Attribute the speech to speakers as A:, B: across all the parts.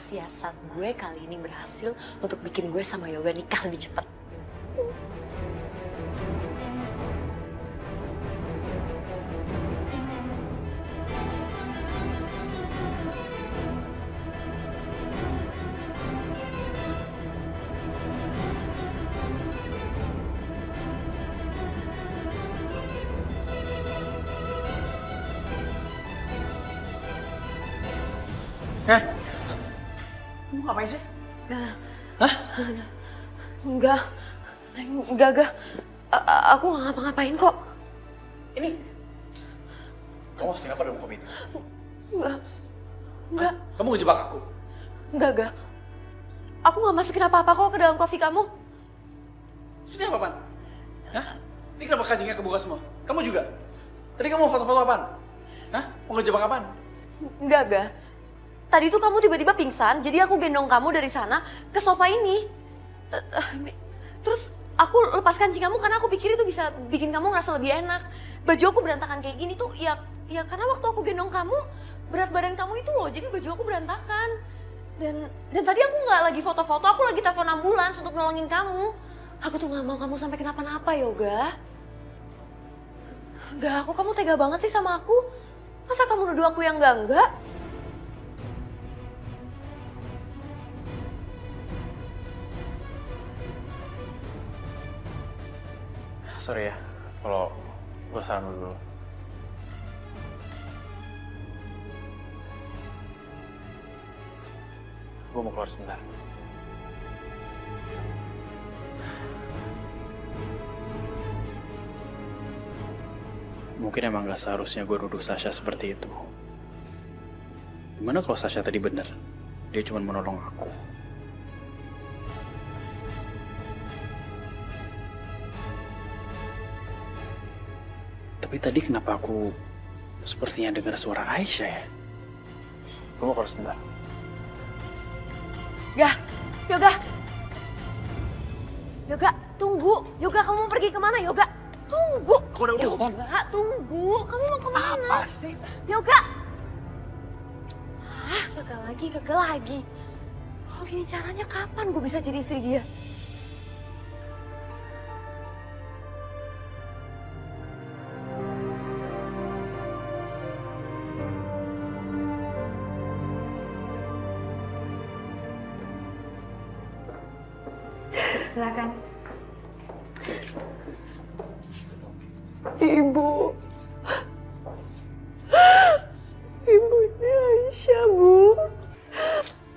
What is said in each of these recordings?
A: siasat gue kali ini berhasil untuk bikin gue sama Yoga nikah lebih cepat.
B: Hah? Kamu ngapain sih? Hah?
A: Enggak. Aku nggak ngapa-ngapain kok.
B: Ini? Kamu masukin apa dalam kopi itu?
A: Enggak.
B: Kamu ngejebak aku?
A: Enggak. Aku nggak masukin apa-apa kok ke dalam kopi kamu.
B: Ini apa, Pan? Hah? Ini kenapa kancingnya kebuka semua? Kamu juga? Tadi kamu mau foto-foto apaan? Hah? Mau ngejebak apaan?
A: Enggak. Tadi tuh kamu tiba-tiba pingsan, jadi aku gendong kamu dari sana ke sofa ini. Terus aku lepas kancing kamu karena aku pikir itu bisa bikin kamu ngerasa lebih enak. Baju aku berantakan kayak gini tuh ya karena waktu aku gendong kamu, berat badan kamu itu loh, jadi baju aku berantakan. Dan tadi aku nggak lagi foto-foto, aku lagi telepon ambulans untuk nolongin kamu. Aku tuh nggak mau kamu sampai kenapa-napa, Yoga. Enggak, kamu tega banget sih sama aku. Masa kamu nuduh aku yang enggak?
B: Sorry ya, kalau gue saran dulu. Gue mau keluar sebentar. Mungkin emang gak seharusnya gue duduk Sasha seperti itu. Gimana kalau Sasha tadi bener? Dia cuma menolong aku. Tapi tadi kenapa aku sepertinya dengar suara Aisyah ya? Gue mau keluar sebentar.
A: Yoga, tunggu. Yoga, kamu mau pergi kemana, Yoga? Tunggu.
B: Aku udah urusan.
A: Yoga, tunggu. Kamu mau kemana?
B: Apa sih?
A: Yoga. Gagal lagi. Kalau gini caranya kapan gue bisa jadi istri dia?
C: Silakan.
D: Ibu ini Aisyah, Bu.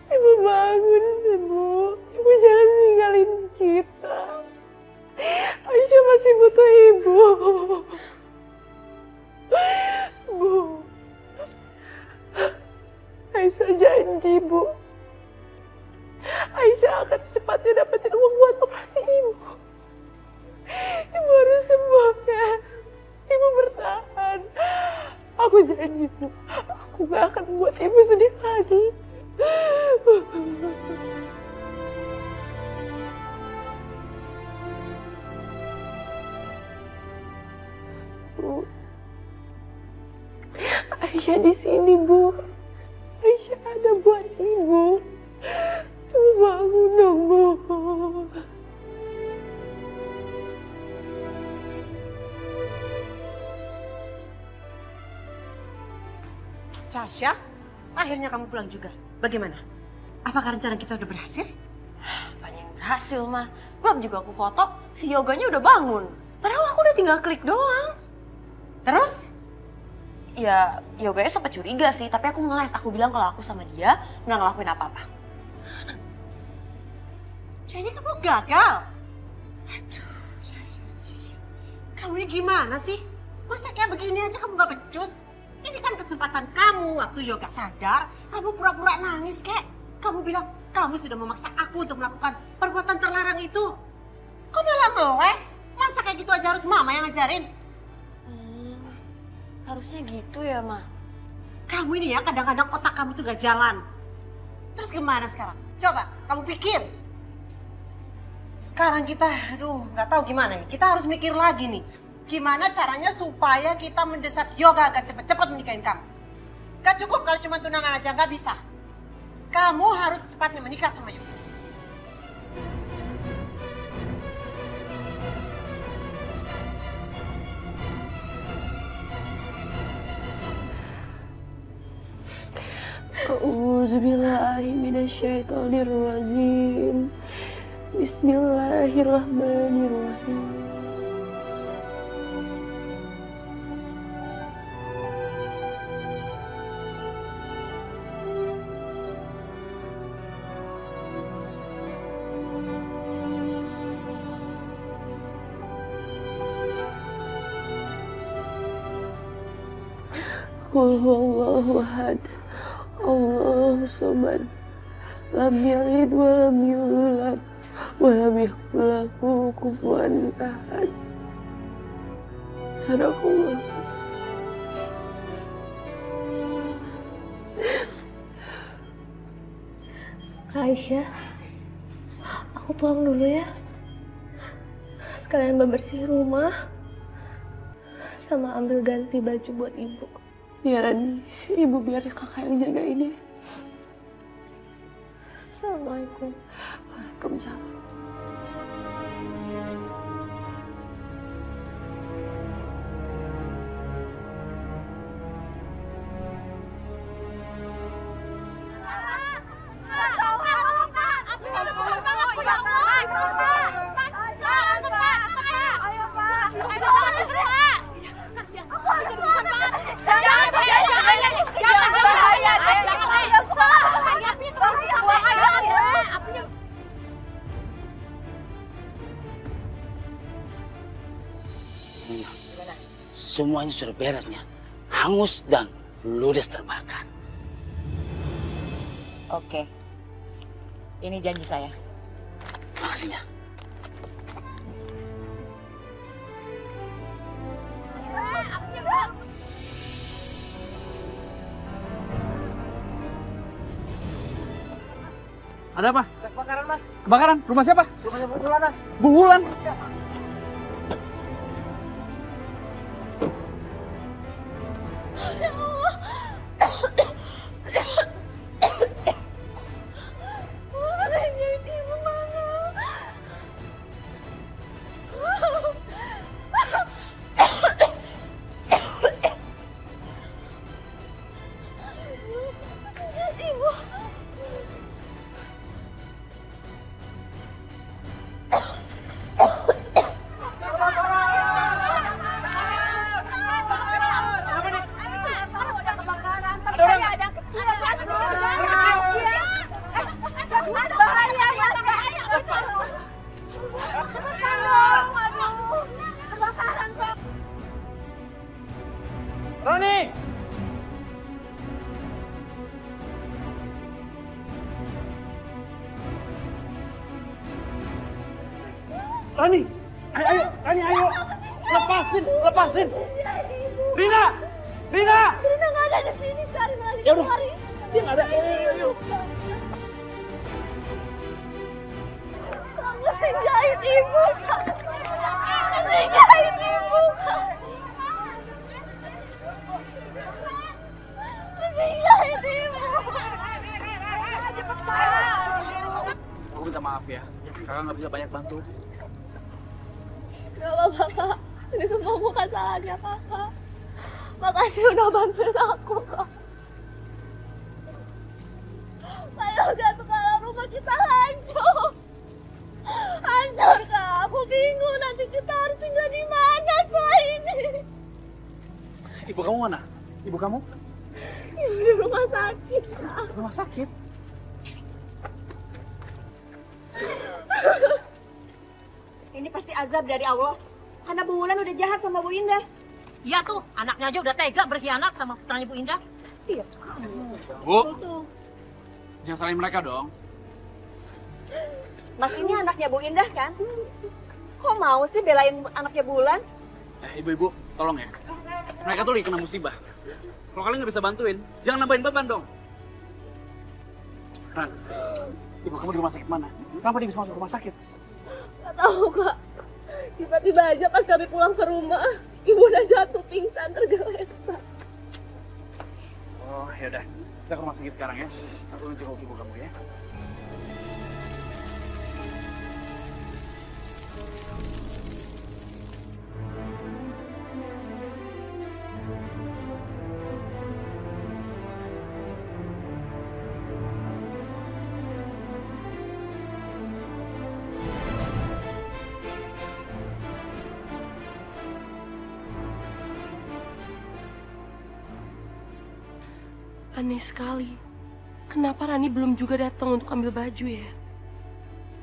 D: Ibu bangun, Bu. Ibu jangan ninggalin kita. Aisyah masih butuh Ibu. Bu. Aisyah janji, Bu. Aisyah akan secepatnya dapetin uang buat operasi Ibu. Ibu harus sembuh ya. Ibu bertahan. Aku janji, Bu. Aku gak akan buat Ibu sedih lagi. Bu. Aisyah di sini, Bu. Aisyah ada buat Ibu. Ibu bangun dong, Bu.
E: Sasha, akhirnya kamu pulang juga. Bagaimana? Apakah rencana kita udah berhasil?
A: Banyak yang berhasil, mah. Belum juga aku foto, si Yoganya udah bangun. Padahal aku udah tinggal klik doang.
E: Terus?
A: Ya, Yoganya sempat curiga sih, tapi aku ngeles. Aku bilang kalau aku sama dia nggak ngelakuin apa-apa.
E: Jadi kamu gagal? Aduh, Sasha. Kamu ini gimana sih? Masa kayak begini aja kamu gak becus? Ini kan kesempatan kamu. Waktu Yoga sadar, kamu pura-pura nangis kek. Kamu bilang, kamu sudah memaksa aku untuk melakukan perbuatan terlarang itu. Kok malah meles? Masa kayak gitu aja harus mama yang ngajarin?
A: Harusnya gitu ya, Ma.
E: Kamu ini ya kadang-kadang otak kamu tuh gak jalan. Terus gimana sekarang? Coba, kamu pikir. Sekarang kita, gak tahu gimana nih. Kita harus mikir lagi nih. Gimana caranya supaya kita mendesak Yoga agar cepat-cepat menikahin kamu. Gak cukup kalau cuma tunangan aja, gak bisa. Kamu harus secepatnya menikah sama Yoga.
D: A'udzubillahi minasyaitonirrajim. Bismillahirrahmanirrahim. Qul huwallahu ahad. Allahu samad. Lam yalid wa lam yulad wa lam yakul lahu kufuwan ahad. Sadaqallah.
C: Kak Aisyah, aku pulang dulu ya. Sekalian bebersih rumah, sama ambil ganti baju buat ibu.
D: Biaran ibu, biar kakak yang jaga ini.
C: Assalamualaikum.
D: Waalaikumsalam.
F: Semuanya sudah beresnya, hangus dan ludes terbakar.
G: Oke, ini janji saya.
F: Makasihnya.
B: Ada apa?
H: Kebakaran, Mas.
B: Kebakaran? Rumah siapa?
H: Rumahnya Bu Wulan, Mas.
B: Bu Wulan?
H: Ya.
B: Rani! Rani! Ayo, Rani, ayo! Lepasin, lepasin! Rina! Rina!
C: Rina nggak ada di sini, cari lagi.
B: Ya udah, dia nggak ada. Ayo.
C: Mesin jahit ibu, Kak. Mesin jahit ibu, Kak. Mesin jahit ibu.
B: Aku minta maaf ya, kakak nggak bisa banyak bantu.
C: Gak apa-apa, Kak. Ini semua bukan salahnya Kakak. Makasih udah bantuin aku, Kak. Ayo, udah sekarang rumah kita hancur. Hancur, Kak. Aku bingung nanti kita harus tinggal di mana setelah ini.
B: Ibu kamu mana? Ibu kamu?
C: Ibu di rumah sakit, Kak.
B: Rumah sakit?
I: Ini pasti azab dari Allah. Karena Bu Wulan udah jahat sama Bu Indah.
E: Iya tuh, anaknya aja udah tega berkhianat sama putranya Bu Indah.
I: Iya.
B: Bu, jangan salahin mereka dong.
I: Mas ini anaknya Bu Indah kan? Kok mau sih belain anaknya Bu Wulan?
B: Ibu-ibu, tolong ya. Mereka tuh lagi kena musibah. Kalau kalian nggak bisa bantuin, jangan nambahin beban dong. Ran, ibu kamu di rumah sakit mana? Kenapa dia bisa masuk rumah sakit?
C: Gak tahu, Kak. Tiba-tiba aja pas kami pulang ke rumah, ibu udah jatuh pingsan tergeletak.
B: Oh, yaudah. Kita ke rumah sakit sekarang ya. Aku ngejenguk ibu kamu ya.
D: Aneh sekali. Kenapa Rani belum juga datang untuk ambil baju ya?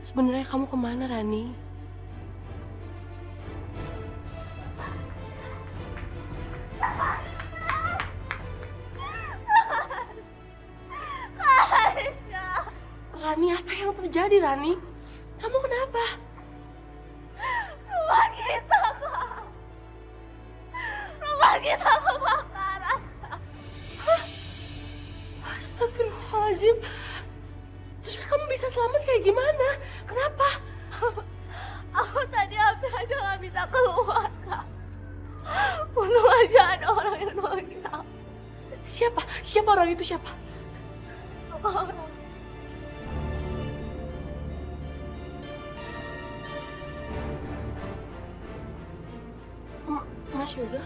D: Sebenarnya kamu kemana, Rani? Rani, apa yang terjadi, Rani? Kamu kenapa?
C: Rumah kita, Kak. Rumah kita kebakaran.
D: Astagfirullahaladzim. Terus kamu bisa selamat kayak gimana? Kenapa?
C: Aku tadi hampir aja gak bisa keluar, Kak. Untung aja ada orang yang nolongin aku.
D: Siapa? Siapa orang itu siapa? Mas Yoga?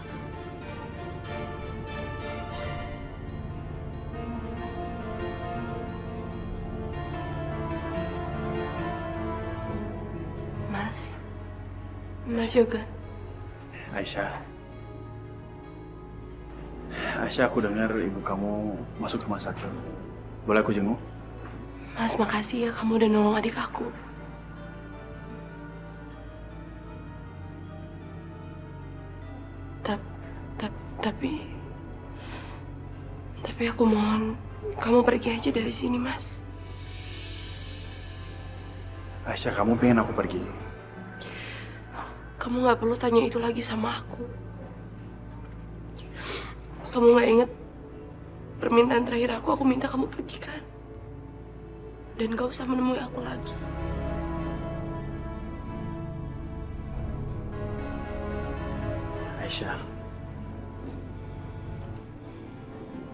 D: Mas Yoga.
B: Aisyah. Aisyah, aku dengar ibu kamu masuk rumah sakit. Boleh aku jenguk?
D: Mas, makasih ya kamu udah nolong adik aku. Tapi aku mohon kamu pergi aja dari sini, Mas.
B: Aisyah, kamu pengen aku pergi?
D: Kamu nggak perlu tanya itu lagi sama aku. Kamu nggak inget permintaan terakhir aku minta kamu pergi kan? Dan gak usah menemui aku lagi.
B: Aisyah,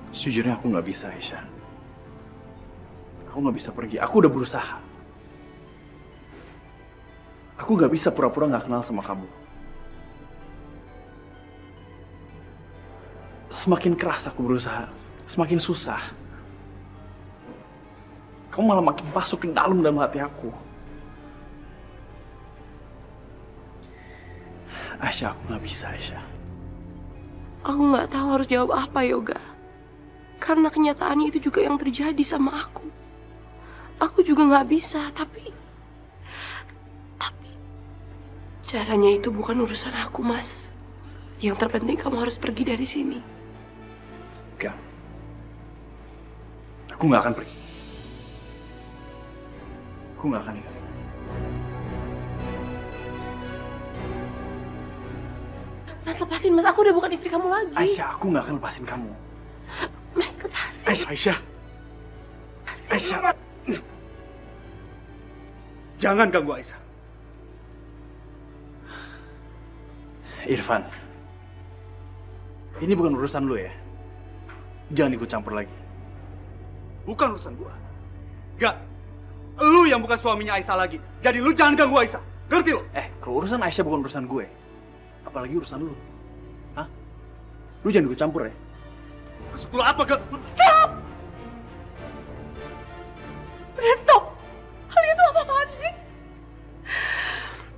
B: sejujurnya aku nggak bisa, Aisyah. Aku nggak bisa pergi. Aku udah berusaha. Aku nggak bisa pura-pura nggak kenal sama kamu. Semakin keras aku berusaha, semakin susah. Kamu malah makin masuk ke dalam hati aku. Aisyah, aku nggak bisa, Aisyah.
D: Aku nggak tahu harus jawab apa, Yoga. Karena kenyataannya itu juga yang terjadi sama aku. Aku juga nggak bisa, tapi caranya itu bukan urusan aku, Mas. Yang terpenting kamu harus pergi dari sini.
B: Enggak. Aku nggak akan pergi. Aku nggak akan ikut.
D: Mas, lepasin, Mas. Aku udah bukan istri kamu lagi.
B: Aisyah, aku nggak akan lepasin kamu.
D: Mas, lepasin.
B: Aisyah.
D: Lepasin.
B: Aisyah.
H: Jangan ganggu Aisyah.
B: Irfan, ini bukan urusan lu ya. Jangan ikut campur lagi.
H: Bukan urusan gua. Enggak. Lu yang bukan suaminya Aisyah lagi. Jadi lu jangan ganggu Aisyah. Ngerti lo?
B: Kalau urusan Aisyah bukan urusan gue. Apalagi urusan lu. Hah? Lu jangan ikut campur ya.
H: Maksud lu apa, Gak?
D: Stop! Udah stop! Kalian tuh apa-apaan sih?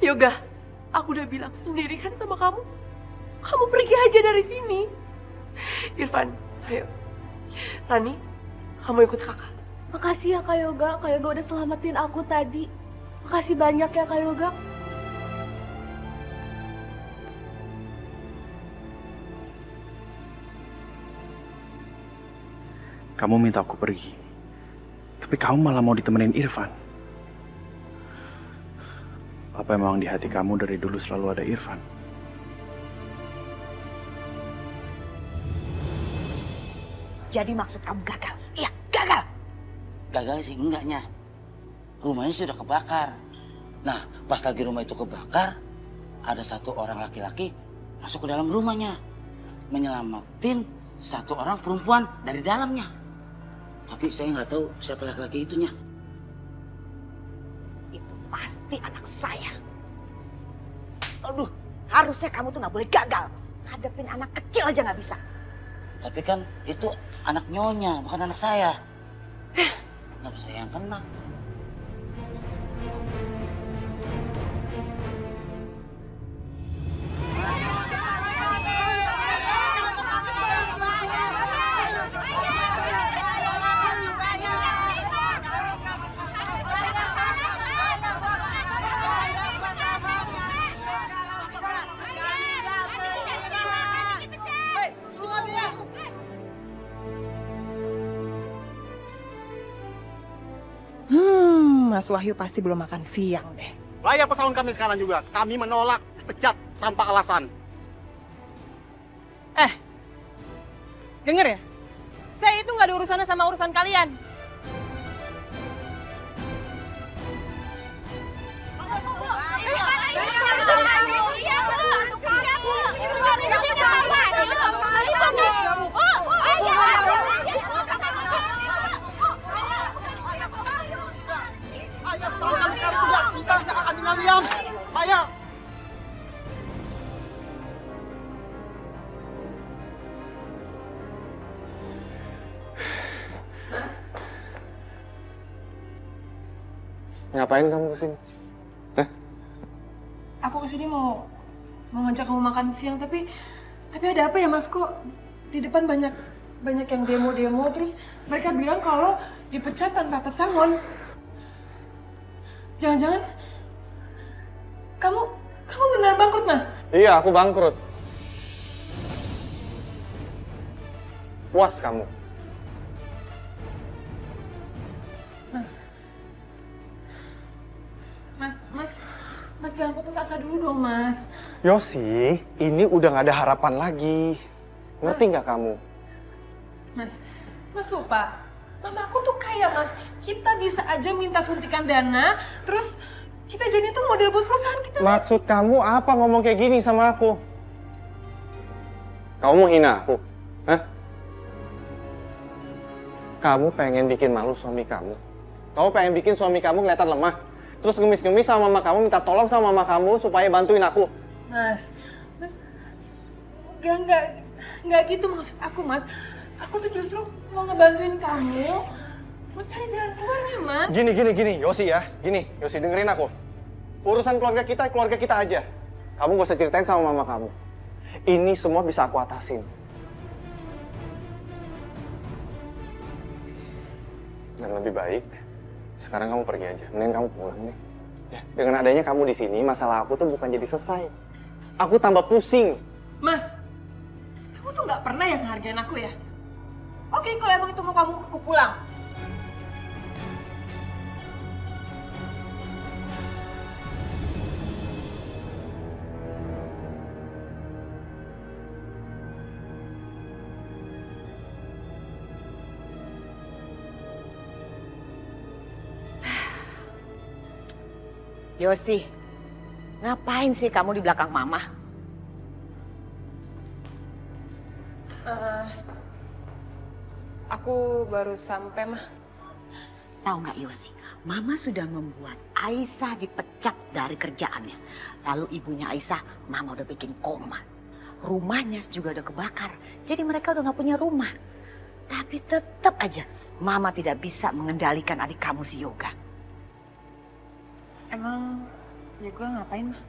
D: Yoga, aku udah bilang sendiri kan sama kamu. Kamu pergi aja dari sini. Irfan, ayo. Rani, kamu ikut kakak.
C: Makasih ya Kak Yoga. Kak Yoga udah selamatin aku tadi. Makasih banyak ya Kak Yoga.
B: Kamu minta aku pergi. Tapi kamu malah mau ditemenin Irfan. Apa emang di hati kamu dari dulu selalu ada Irfan?
E: Jadi maksud kamu gagal? Iya, gagal.
F: Gagal sih enggaknya. Rumahnya sudah kebakar. Nah, pas lagi rumah itu kebakar, ada satu orang laki-laki masuk ke dalam rumahnya. Menyelamatin satu orang perempuan dari dalamnya. Tapi saya nggak tahu siapa laki-laki itunya.
E: Itu pasti anak saya. Aduh, harusnya kamu tuh nggak boleh gagal. Hadapin anak kecil aja nggak bisa.
F: Tapi kan itu anak nyonya, bukan anak saya. Kenapa saya yang kena?
D: Mas Wahyu pasti belum makan siang deh.
J: Layar pesangon kami sekarang juga. Kami menolak dipecat tanpa alasan.
D: Denger ya? Saya itu nggak ada urusannya sama urusan kalian.
J: Kami sekarang juga kita tidak akan tinggal diam. Ayo.
K: Ngapain kamu kesini?
D: Aku kesini mau ngajak kamu makan siang, tapi ada apa ya Mas? Kok di depan banyak yang demo-demo, terus mereka bilang kalau dipecat tanpa pesangon. Jangan-jangan kamu benar bangkrut, Mas?
K: Iya, aku bangkrut. Puas kamu?
D: Mas jangan putus asa dulu dong, Mas.
K: Yosi, ini udah gak ada harapan lagi. Ngerti nggak kamu?
D: Mas lupa. Mama aku tuh kaya, Mas. Kita bisa aja minta suntikan dana, terus kita jadi tuh model buat perusahaan kita.
K: Maksud kamu apa ngomong kayak gini sama aku? Kamu mau hina aku? Hah? Kamu pengen bikin malu suami kamu? Kamu pengen bikin suami kamu kelihatan lemah? Terus ngemis-ngemis sama mama kamu, minta tolong sama mama kamu supaya bantuin aku?
D: Mas, enggak gitu maksud aku, Mas. Aku tuh justru mau ngebantuin kamu, mau cari jalan keluarnya, Mas.
K: Gini, Yosi ya. Gini, Yosi dengerin aku. Urusan keluarga kita aja. Kamu gak usah ceritain sama mama kamu. Ini semua bisa aku atasin. Dan lebih baik, sekarang kamu pergi aja. Mending kamu pulang deh. Ya, dengan adanya kamu di sini, masalah aku tuh bukan jadi selesai. Aku tambah pusing.
D: Mas, kamu tuh nggak pernah yang hargain aku ya? Oke, kalau emang itu mau kamu, aku pulang.
G: Yosi, ngapain sih kamu di belakang Mama?
D: Aku baru sampai, Mah.
G: Tahu nggak Yosi, Mama sudah membuat Aisyah dipecat dari kerjaannya. Lalu ibunya Aisyah, Mama udah bikin koma. Rumahnya juga udah kebakar, jadi mereka udah nggak punya rumah. Tapi tetap aja, Mama tidak bisa mengendalikan adik kamu si Yoga.
D: Emang Yoga ngapain, Mah?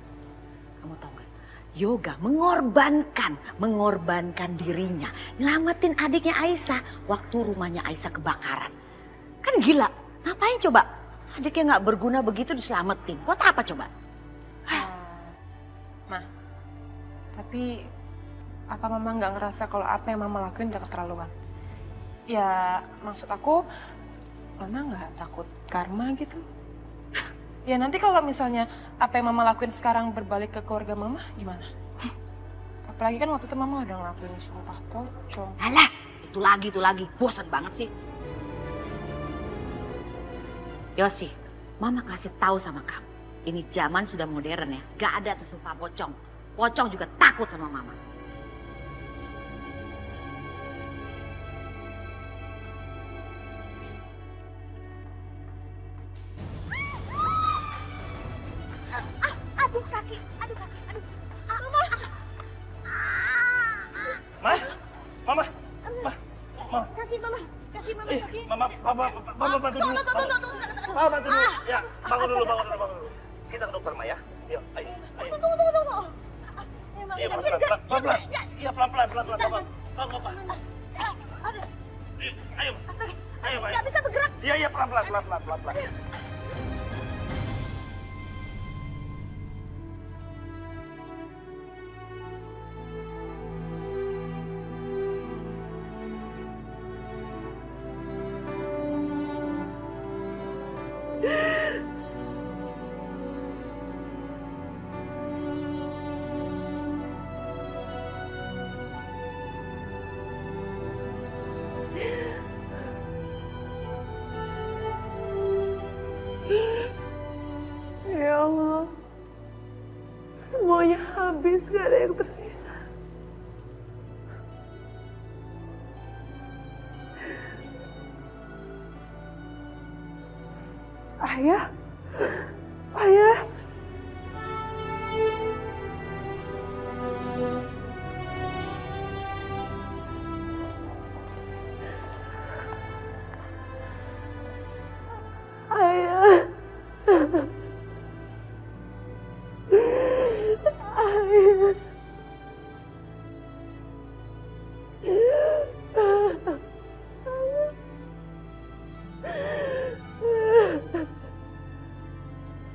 G: Kamu tahu nggak? Yoga mengorbankan dirinya, nyelamatin adiknya Aisyah waktu rumahnya Aisyah kebakaran. Kan gila, ngapain coba? Adiknya nggak berguna begitu diselamatin, buat apa coba?
D: Mah, tapi apa Mama nggak ngerasa kalau apa yang Mama lakuin udah keterlaluan? Ya, maksud aku, Mama nggak takut karma gitu? Ya nanti kalau misalnya apa yang Mama lakuin sekarang berbalik ke keluarga Mama, gimana? Apalagi kan waktu itu Mama udah ngelakuin sumpah pocong.
G: Alah, itu lagi, bosan banget sih. Yosi, Mama kasih tahu sama kamu, ini zaman sudah modern ya, gak ada tuh sumpah pocong. Pocong juga takut sama Mama.
E: Kaki mama.
J: Mama, papa bantu dulu. Papa bantu dulu. Ya, bangun dulu. Kita ke dokter, Ma ya. Yuk, ayo.
E: Tunggu.
J: Iya, pelan-pelan. Iya, pelan-pelan. Papa. Ayo. Ayo, Ma.
E: Nggak bisa bergerak.
J: Iya, pelan-pelan.
D: Ya Allah, semuanya habis, gak ada yang tersisa. Ayah.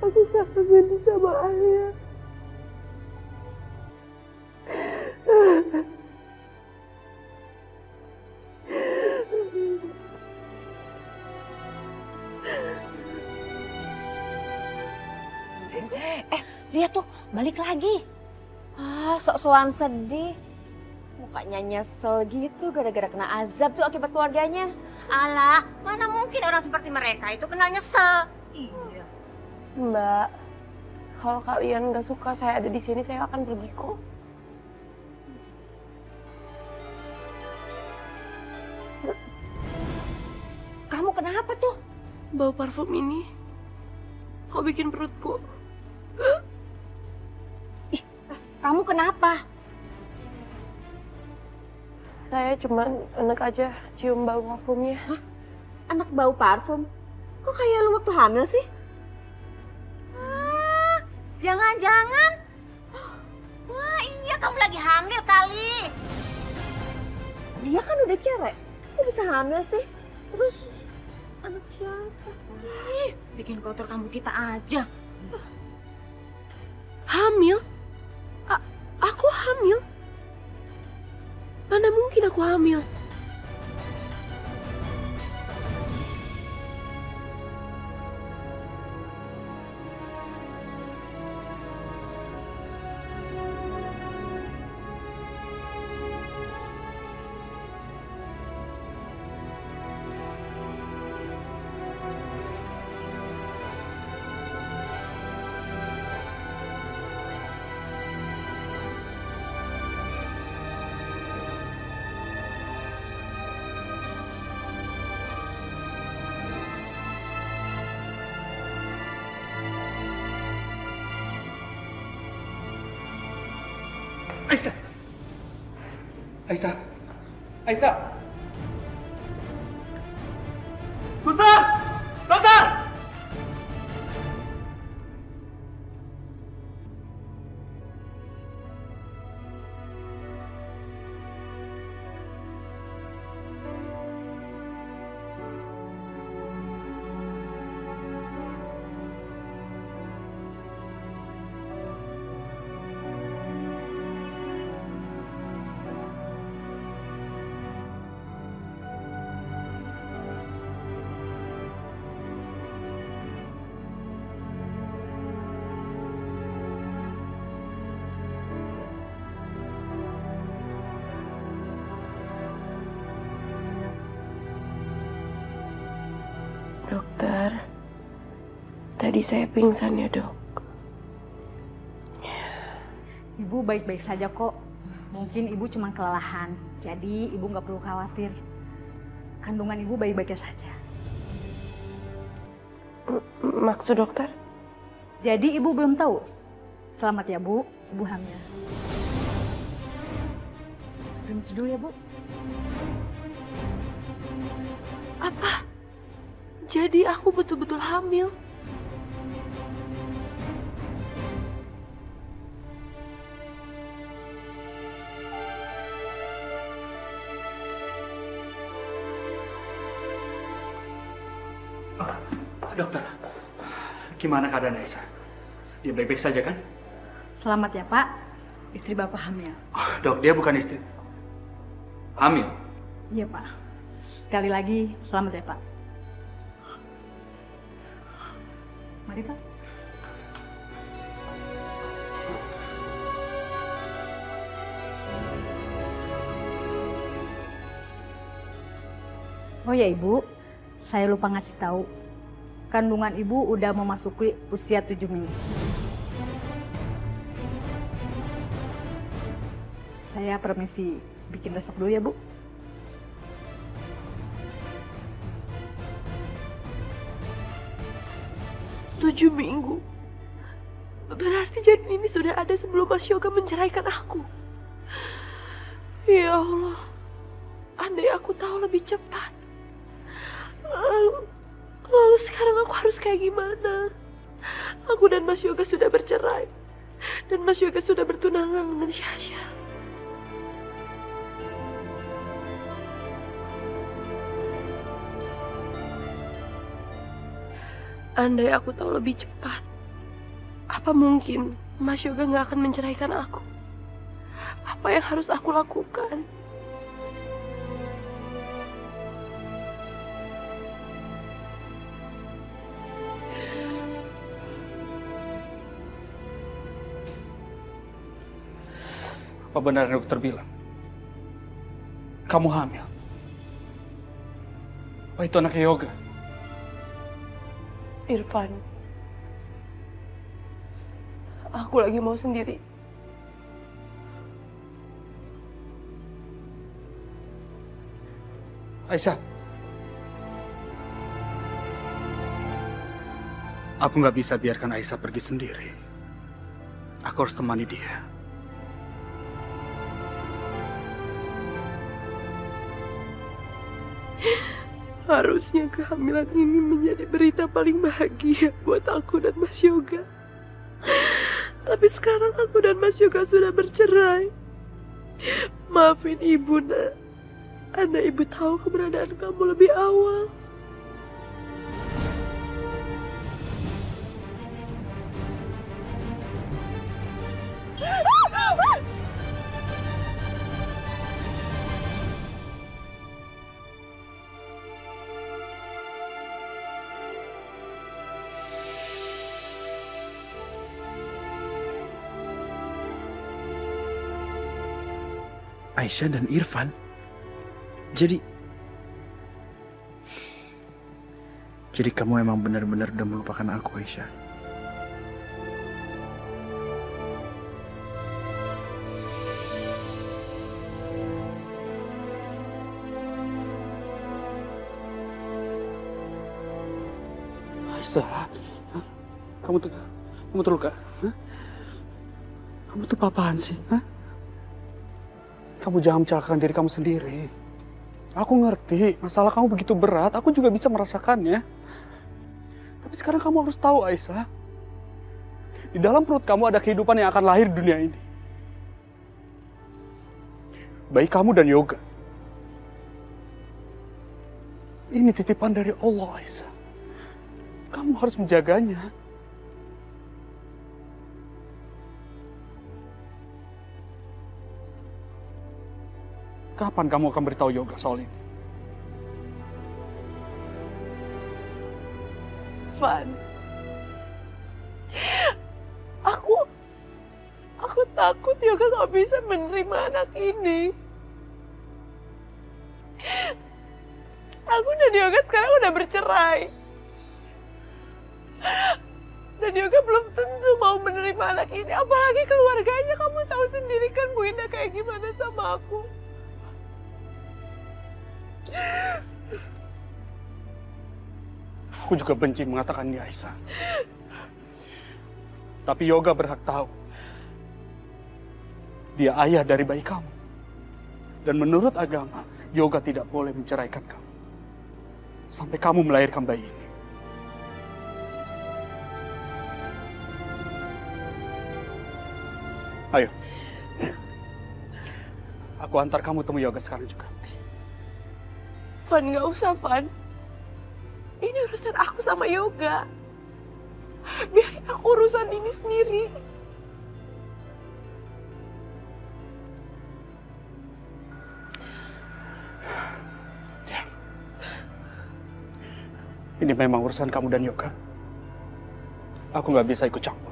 D: Aku kangen sama ayah.
G: Lihat tuh, balik lagi.
I: Sok-sokan sedih. Mukanya nyesel gitu gara-gara kena azab tuh akibat keluarganya.
E: Alah, mana mungkin orang seperti mereka itu kenal nyesel. Iya.
D: Mbak, kalau kalian nggak suka saya ada di sini, saya akan pergi kok.
E: Kamu kenapa tuh?
D: Bau parfum ini kok bikin perutku.
E: Kamu kenapa?
D: Saya cuma enak aja cium bau parfumnya.
I: Hah? Anak bau parfum? Kok kayak lu waktu hamil sih?
E: Jangan-jangan. Wah iya, kamu lagi hamil kali.
I: Dia kan udah cewek. Kok bisa hamil sih? Terus anak siapa?
E: Bikin kotor kamu kita aja.
D: Hamil? Aku hamil? Mana mungkin aku hamil?
H: Aisyah! Gustaf! Dokter!
D: Dokter, tadi saya pingsan ya dok.
L: Ibu baik-baik saja kok. Mungkin ibu cuma kelelahan, jadi ibu nggak perlu khawatir. Kandungan ibu baik-baik saja.
D: Maksud dokter?
L: Jadi ibu belum tahu? Selamat ya bu, ibu hamil. Permisi dulu ya bu.
D: Jadi aku betul-betul hamil.
H: Dokter, gimana keadaan Aisyah? Dia baik-baik saja kan?
L: Selamat ya Pak, istri Bapak hamil.
H: Dok, dia bukan istri. Hamil?
L: Iya Pak. Sekali lagi, selamat ya Pak. Mari Pak. Oh ya Ibu, saya lupa ngasih tahu. Kandungan Ibu udah memasuki usia 7 minggu. Saya permisi bikin resep dulu ya Bu.
D: Tujuh minggu. Berarti janin ini sudah ada sebelum Mas Yoga menceraikan aku. Ya Allah, andai aku tahu lebih cepat. Lalu sekarang aku harus kayak gimana? Aku dan Mas Yoga sudah bercerai. Dan Mas Yoga sudah bertunangan dengan Syasha. Andai aku tahu lebih cepat, apa mungkin Mas Yoga nggak akan menceraikan aku? Apa yang harus aku lakukan?
H: Apa benar yang dokter bilang? Kamu hamil? Apa itu anaknya Yoga?
D: Irfan, aku lagi mau sendiri.
H: Aisyah, aku nggak bisa biarkan Aisyah pergi sendiri. Aku harus temani dia.
D: Harusnya kehamilan ini menjadi berita paling bahagia buat aku dan Mas Yoga. Tapi sekarang aku dan Mas Yoga sudah bercerai. Maafin Ibu, Nak. Andai Ibu tahu keberadaan kamu lebih awal.
B: Aisyah dan Irfan. Jadi kamu emang benar-benar udah melupakan aku, Aisyah.
H: Aisyah, kamu terluka? Hah? Kamu tuh apaan sih? Hah? Kamu jangan mencelakakan diri kamu sendiri. Aku ngerti, masalah kamu begitu berat, aku juga bisa merasakannya. Tapi sekarang kamu harus tahu, Aisyah. Di dalam perut kamu ada kehidupan yang akan lahir di dunia ini. Baik kamu dan Yoga. Ini titipan dari Allah, Aisyah. Kamu harus menjaganya. Kapan kamu akan beritahu Yoga soal ini?
D: Van, aku takut Yoga gak bisa menerima anak ini. Aku dan Yoga sekarang udah bercerai. Dan Yoga belum tentu mau menerima anak ini. Apalagi keluarganya, kamu tahu sendiri kan Bu Indah kayak gimana sama aku.
H: Aku juga benci mengatakan dia Aisyah. Tapi Yoga berhak tahu. Dia ayah dari bayi kamu. Dan menurut agama, Yoga tidak boleh menceraikan kamu. sampai kamu melahirkan bayi ini. Ayo. Aku antar kamu temu Yoga sekarang juga.
D: Van, nggak usah, Van. Ini urusan aku sama Yoga. Biarin aku urusan ini sendiri.
H: Ya. Ini memang urusan kamu dan Yoga. Aku nggak bisa ikut campur.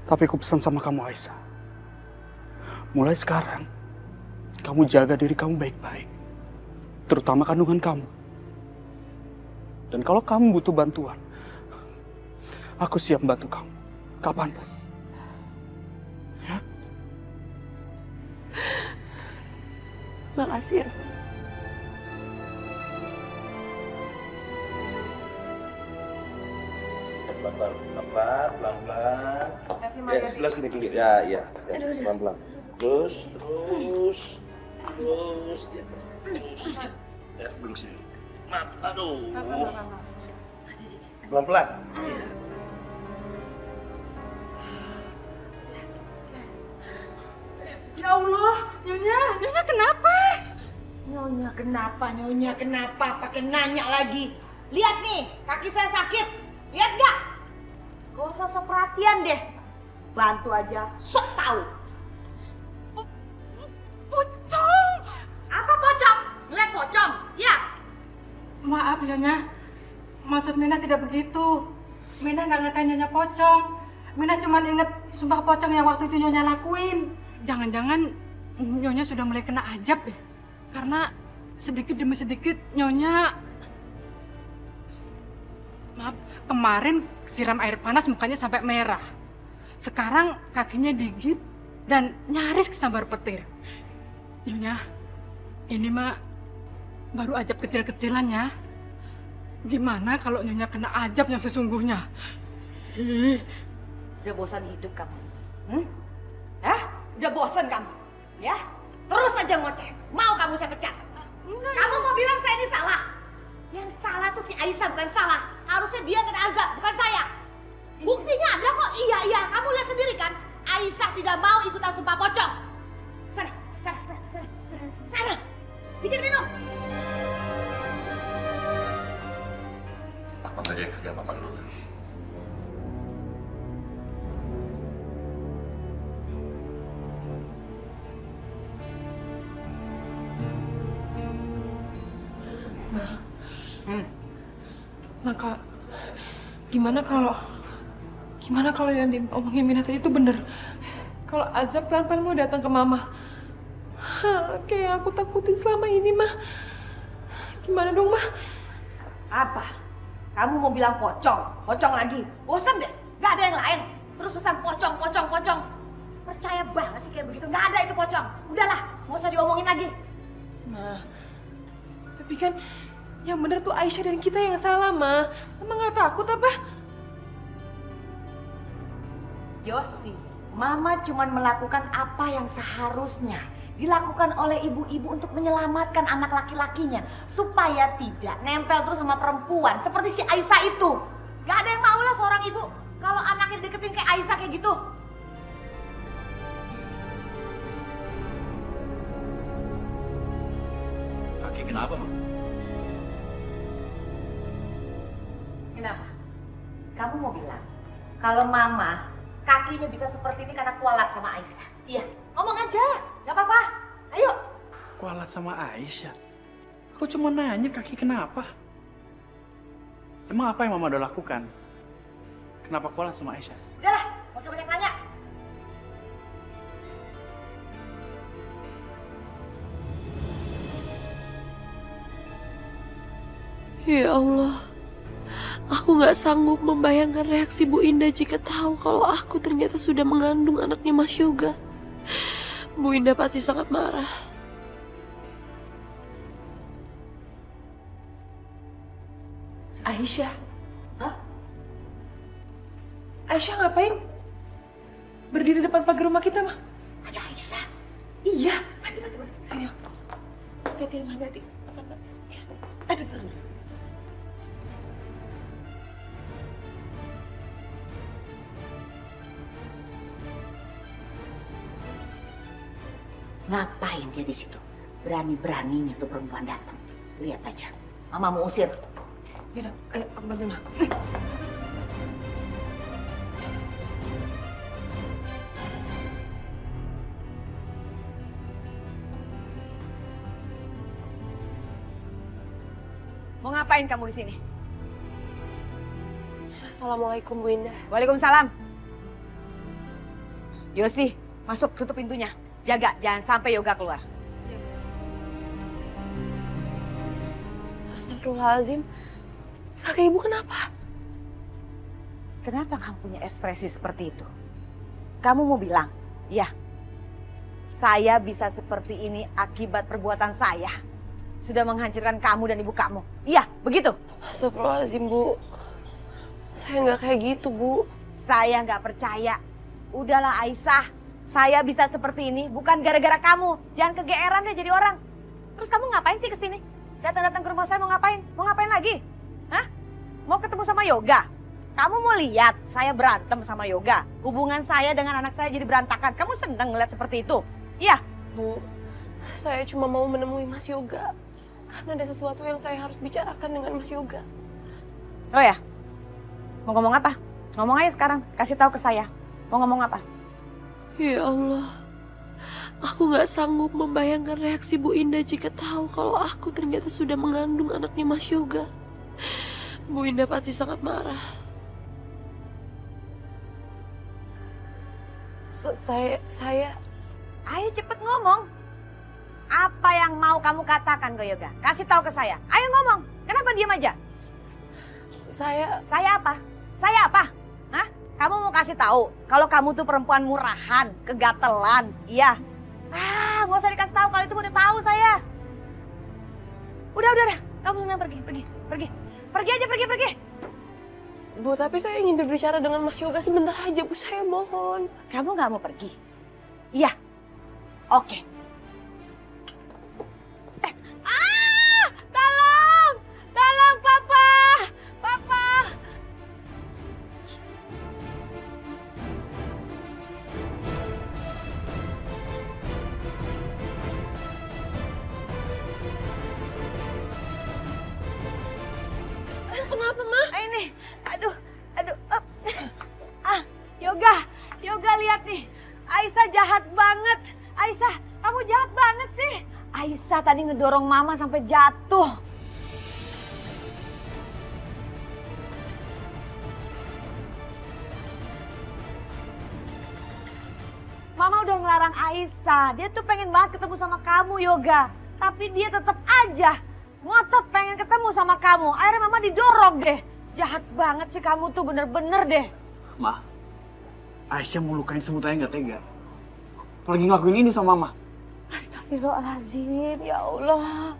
H: Tapi aku pesan sama kamu, Aisyah. Mulai sekarang, kamu jaga diri kamu baik-baik. Terutama kandungan kamu. Dan kalau kamu butuh bantuan, aku siap bantu kamu. Kapanpun. Ya?
D: Makasih, Irfan.
J: Pelan-pelan. Ya, belah sini pinggir. Ya, iya. Pelan-pelan. Terus. Ya, belok sini. Maaf, aduh. Pelan-pelan.
L: Ya Allah, Nyonya kenapa?
E: Nyonya kenapa? Pakai nanya lagi. Lihat nih, kaki saya sakit. Lihat gak? Gak usah sok perhatian deh. Bantu aja, sok tahu.
L: Pocong!
E: Apa pocong? Ngeliat pocong? Ya.
L: Maaf Nyonya, maksud Mina tidak begitu. Mina nggak ngatain Nyonya pocong. Mina cuma inget sumpah pocong yang waktu itu Nyonya lakuin. Jangan-jangan Nyonya sudah mulai kena ajab ya? Karena sedikit demi sedikit Nyonya... Maaf, kemarin siram air panas mukanya sampai merah. Sekarang kakinya digigit dan nyaris kesambar petir. Nyonya, ini mah baru ajab kecil-kecilan ya. Gimana kalau Nyonya kena ajab yang sesungguhnya?
E: Udah bosan hidup kamu? Udah bosan kamu? Ya? Terus aja ngoceh. Mau kamu saya pecat? Kamu mau bilang saya ini salah? Yang salah tuh si Aisyah, bukan salah. Harusnya dia kena azab, bukan saya. Buktinya ada kok. Iya. Kamu lihat sendiri kan? Aisyah tidak mau ikutan sumpah pocong. Sana. Bikin minum.
J: Papa ngerjain kerja Papa dulu.
D: Maka gimana kalau yang diomongin Mina tadi itu bener? Kalau azab pelan-pelan mau datang ke Mama. Kayak aku takutin selama ini, Mah. Gimana dong, Mah?
E: Apa? Kamu mau bilang pocong? Pocong lagi? Bosan deh. Gak ada yang lain. Terus-terusan pocong. Percaya banget sih kayak begitu. Gak ada itu pocong. Udahlah, nggak usah diomongin lagi.
D: Mah, tapi kan yang bener tuh Aisyah dan kita yang salah, Ma. Mama nggak takut apa?
E: Yosi, Mama cuma melakukan apa yang seharusnya dilakukan oleh ibu-ibu untuk menyelamatkan anak laki-lakinya supaya tidak nempel terus sama perempuan seperti si Aisyah itu. Gak ada yang mau lah seorang ibu kalau anaknya deketin kayak Aisyah kayak gitu.
B: Kaki kenapa, Ma?
E: Kenapa? Kamu mau bilang kalau Mama kakinya bisa seperti ini karena kualat sama Aisyah? Iya, ngomong aja, gak apa-apa. Ayo.
B: Kualat sama Aisyah? Aku cuma nanya kaki kenapa. Emang apa yang Mama udah lakukan? Kenapa kualat sama Aisyah?
E: Udahlah, gak usah banyak nanya.
D: Ya Allah. Aku gak sanggup membayangkan reaksi Bu Indah jika tahu kalau aku ternyata sudah mengandung anaknya Mas Yoga. Bu Indah pasti sangat marah. Aisyah? Hah? Aisyah ngapain? Berdiri depan pagar rumah kita, Mah?
E: Ada Aisyah.
G: Iya, mati. Sini. Hati-hati, hati-hati. Aduh. Ngapain dia di situ? Berani-beraninya tuh perempuan datang. Lihat aja. Mama mau usir.
D: Ya, ayo, bantuin Ma.
G: Mau ngapain kamu di sini?
D: Assalamualaikum Bu Indah.
G: Waalaikumsalam. Yosi, masuk, tutup pintunya. Jaga, jangan sampai Yoga keluar.
D: Astagfirullahaladzim. Kakak Ibu kenapa?
G: Kenapa kamu punya ekspresi seperti itu? Kamu mau bilang, ya, saya bisa seperti ini akibat perbuatan saya. Sudah menghancurkan kamu dan ibu kamu. Iya, begitu?
D: Astagfirullahaladzim, Bu. Saya nggak kayak gitu, Bu.
G: Saya nggak percaya. Udahlah, Aisyah. Saya bisa seperti ini bukan gara-gara kamu. Jangan kegeeran deh jadi orang. Terus kamu ngapain sih kesini? Datang-datang ke rumah saya mau ngapain? Mau ngapain lagi? Hah? Mau ketemu sama Yoga? Kamu mau lihat saya berantem sama Yoga? Hubungan saya dengan anak saya jadi berantakan. Kamu seneng ngeliat seperti itu? Iya?
D: Bu, saya cuma mau menemui Mas Yoga. Karena ada sesuatu yang saya harus bicarakan dengan Mas Yoga.
G: Oh ya? Mau ngomong apa? Ngomong aja sekarang. Kasih tahu ke saya. Mau ngomong apa?
D: Ya Allah, aku gak sanggup membayangkan reaksi Bu Indah jika tahu kalau aku ternyata sudah mengandung anaknya Mas Yoga. Bu Indah pasti sangat marah. Saya...
G: Ayo cepet ngomong. Apa yang mau kamu katakan ke Yoga? Kasih tahu ke saya. Ayo ngomong. Kenapa diam aja? Saya apa? Saya apa? Hah? Kamu mau kasih tahu kalau kamu tuh perempuan murahan, kegatelan, iya? Nggak usah dikasih tahu kalau itu udah tahu saya. Udah. Kamu pergi aja.
D: Bu, tapi saya ingin berbicara dengan Mas Yoga sebentar aja, Bu. Saya mohon.
G: Kamu nggak mau pergi? Iya. Oke. Tolong, Papa.
D: Kenapa, Ma?
G: Ini, aduh. Yoga lihat nih. Aisyah jahat banget. Aisyah, kamu jahat banget sih. Aisyah tadi ngedorong Mama sampai jatuh. Mama udah ngelarang Aisyah. Dia tuh pengen banget ketemu sama kamu, Yoga. Tapi dia tetap aja ngotot pengen ketemu sama kamu. Akhirnya Mama didorong deh. Jahat banget sih kamu tuh, bener-bener deh.
H: Ma, Aisyah mau lukain semutanya nggak tega. Apalagi ngelakuin ini sama Mama.
G: Astagfirullahaladzim, ya Allah.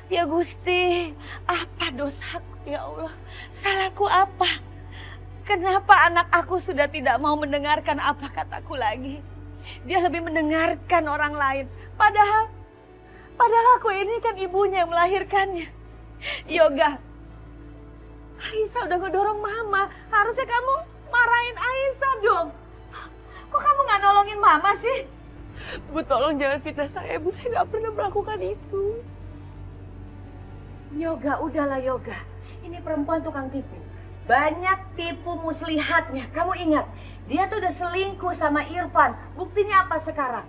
G: Ya Gusti, apa dosaku ya Allah? Salahku apa? Kenapa anak aku sudah tidak mau mendengarkan apa kataku lagi? Dia lebih mendengarkan orang lain. Padahal aku ini kan ibunya yang melahirkannya. Yoga, Aisyah udah ngedorong Mama. Harusnya kamu marahin Aisyah dong. Kok kamu nggak nolongin Mama sih?
D: Bu, tolong jangan fitnah saya, Bu. Saya nggak pernah melakukan itu.
G: Yoga, udahlah Yoga. Ini perempuan tukang tipu. Banyak tipu muslihatnya. Kamu ingat, dia tuh udah selingkuh sama Irfan. Buktinya apa sekarang?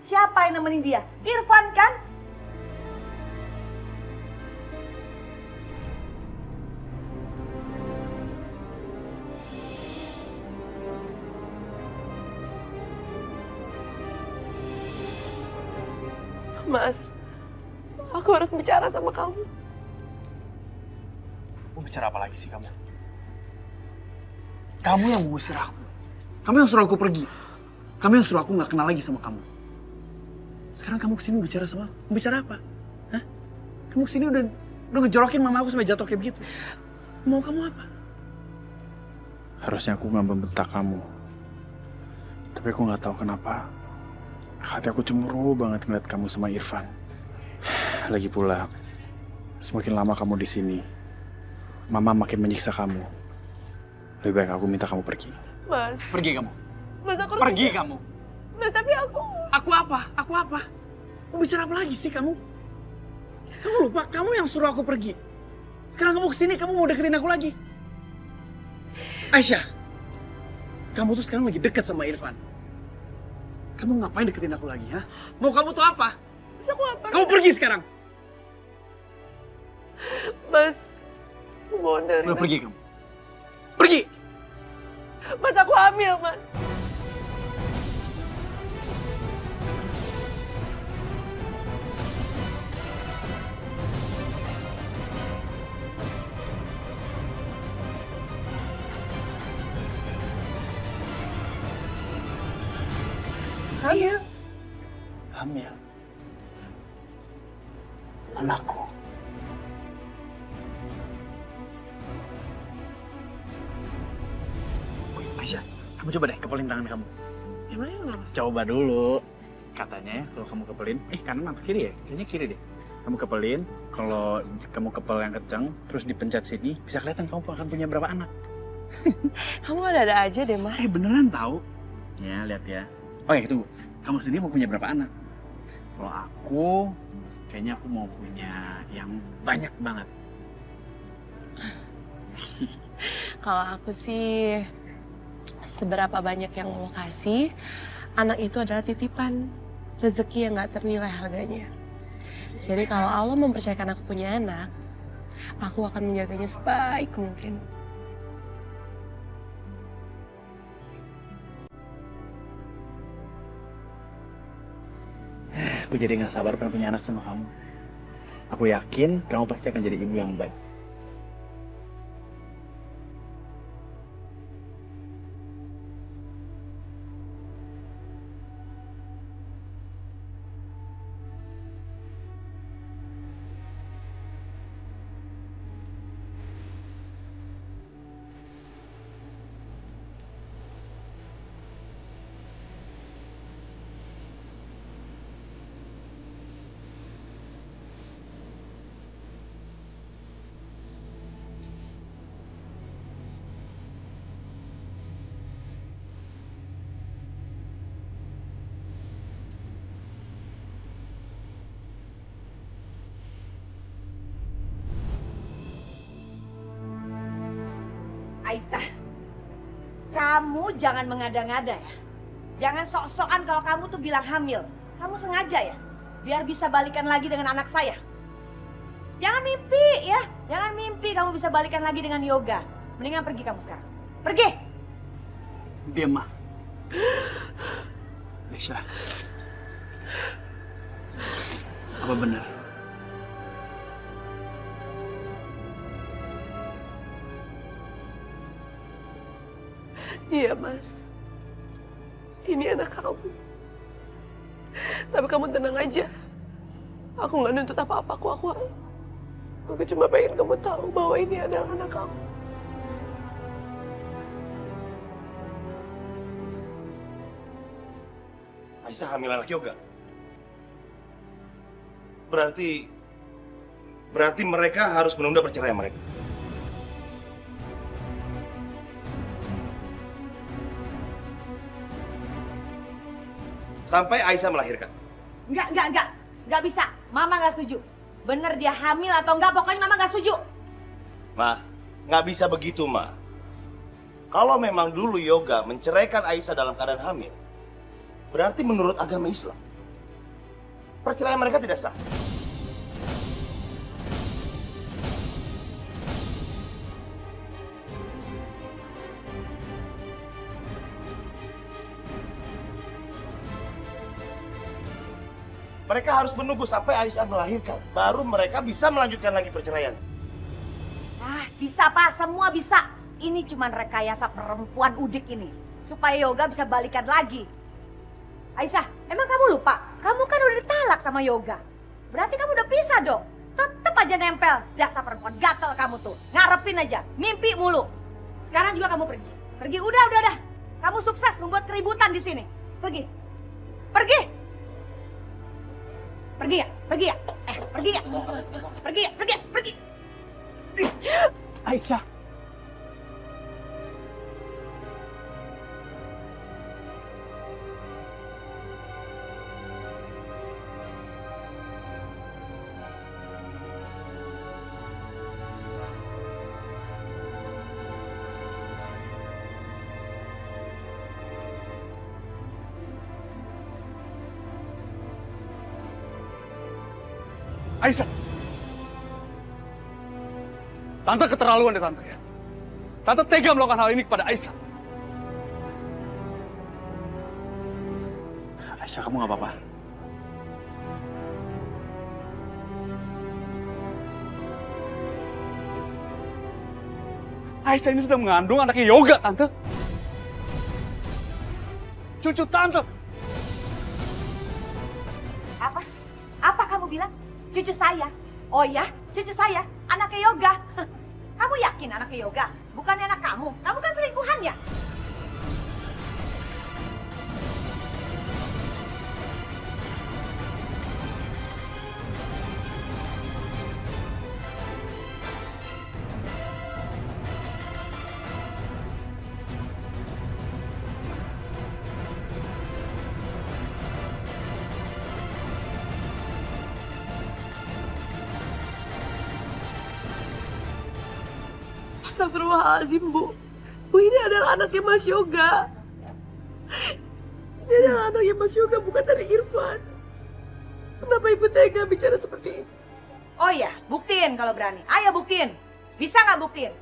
G: Siapa yang nemenin dia? Irfan kan?
D: Mas, aku harus bicara sama kamu.
H: Mau bicara apa lagi sih kamu? Kamu yang mengusir aku. Kamu yang suruh aku pergi. Kamu yang suruh aku nggak kenal lagi sama kamu. Sekarang kamu kesini bicara sama aku. Mau bicara apa? Hah? Kamu kesini udah ngejorokin Mama aku sampai jatuh kayak begitu. Mau kamu apa? Harusnya aku nggak membentak kamu. Tapi aku nggak tahu kenapa.
B: Hati aku cemburu banget ngeliat kamu sama Irfan. Lagi pula, semakin lama kamu di sini, Mama makin menyiksa kamu. Lebih baik aku minta kamu pergi.
D: Mas.
B: Pergi kamu.
D: Mas, aku
B: Pergi kamu.
D: Mas, tapi aku...
B: Aku apa? Aku apa? Mau bicara apa lagi sih kamu? Kamu lupa, kamu yang suruh aku pergi. Sekarang kamu kesini, kamu mau deketin aku lagi. Aisyah, kamu tuh sekarang lagi dekat sama Irfan. Kamu ngapain deketin aku lagi, ha? Mau kamu tuh apa?
D: Mas, aku apa?
B: Kamu pergi sekarang.
D: Mas, mohon dari...
B: Udah pergi kamu. Pergi!
D: Mas, aku hamil, Mas.
B: Hamil. Hamil. Anakku. Aisyah, kamu coba deh kepelin tangan kamu.
D: Emangnya kenapa?
B: Coba dulu. Katanya ya kalau kamu kepelin, kanan atau kiri ya? Kayaknya kiri deh. Kamu kepelin, kalau kamu kepel yang kencang, terus dipencet sini, bisa kelihatan kamu akan punya berapa anak.
D: Kamu ada-ada aja deh, Mas.
B: Beneran tahu? Ya, lihat ya. Oh ya, tunggu. Kamu sendiri mau punya berapa anak? Kalau aku, kayaknya aku mau punya yang banyak banget.
D: Kalau aku sih, seberapa banyak yang lo kasih, anak itu adalah titipan. Rezeki yang gak ternilai harganya. Jadi kalau Allah mempercayakan aku punya anak, aku akan menjaganya sebaik mungkin.
B: Aku jadi gak sabar pengen punya anak sama kamu. Aku yakin kamu pasti akan jadi ibu yang baik.
E: Aisyah, kamu jangan mengada-ngada ya. Jangan sok-sokan kalau kamu tuh bilang hamil. Kamu sengaja ya, biar bisa balikan lagi dengan anak saya. Jangan mimpi ya, jangan mimpi kamu bisa balikan lagi dengan Yoga. Mendingan pergi kamu sekarang. Pergi!
B: Diam, Ma. Aisyah. Apa benar?
D: Iya, Mas. Ini anak kamu. Tapi kamu tenang aja. Aku nggak nuntut apa-apa. Aku cuma pengen kamu tahu bahwa ini adalah anak kamu.
J: Aisyah hamil anak Yoga. Berarti mereka harus menunda perceraian mereka. Sampai Aisyah melahirkan.
E: Enggak bisa. Mama nggak setuju. Bener dia hamil atau enggak, pokoknya Mama nggak setuju.
J: Ma, nggak bisa begitu, Ma. Kalau memang dulu Yoga menceraikan Aisyah dalam keadaan hamil, berarti menurut agama Islam, perceraian mereka tidak sah. Mereka harus menunggu sampai Aisyah melahirkan, baru mereka bisa melanjutkan lagi perceraian.
E: Ah, bisa Pak, semua bisa. Ini cuma rekayasa perempuan udik ini, supaya Yoga bisa balikan lagi. Aisyah, emang kamu lupa? Kamu kan udah ditalak sama Yoga. Berarti kamu udah pisah dong. Tetep aja nempel. Dasar perempuan gatel kamu tuh. Ngarepin aja, mimpi mulu. Sekarang juga kamu pergi. Pergi, udah. Kamu sukses membuat keributan di sini. Pergi. Pergi. Pergi ya? Pergi ya? Pergi ya? Pergi ya? Pergi ya? Pergi.
B: Aisyah.
H: Aisyah. Tante keterlaluan deh Tante ya. Tante tega melakukan hal ini kepada Aisyah.
B: Aisyah, kamu gak apa-apa?
H: Aisyah ini sedang mengandung anaknya Yoga, Tante. Cucu Tante.
E: Apa? Apa kamu bilang? Cucu saya? Oh ya? Cucu saya? Anaknya Yoga? Kamu yakin anaknya Yoga? Bukannya anak kamu? Kamu kan selingkuhan ya?
D: Astagfirullahaladzim, Bu. Bu, ini adalah anaknya Mas Yoga. Ini adalah anaknya Mas Yoga, bukan dari Irfan. Kenapa Ibu tega bicara seperti ini?
E: Oh ya, buktiin kalau berani. Ayo buktiin. Bisa nggak buktiin?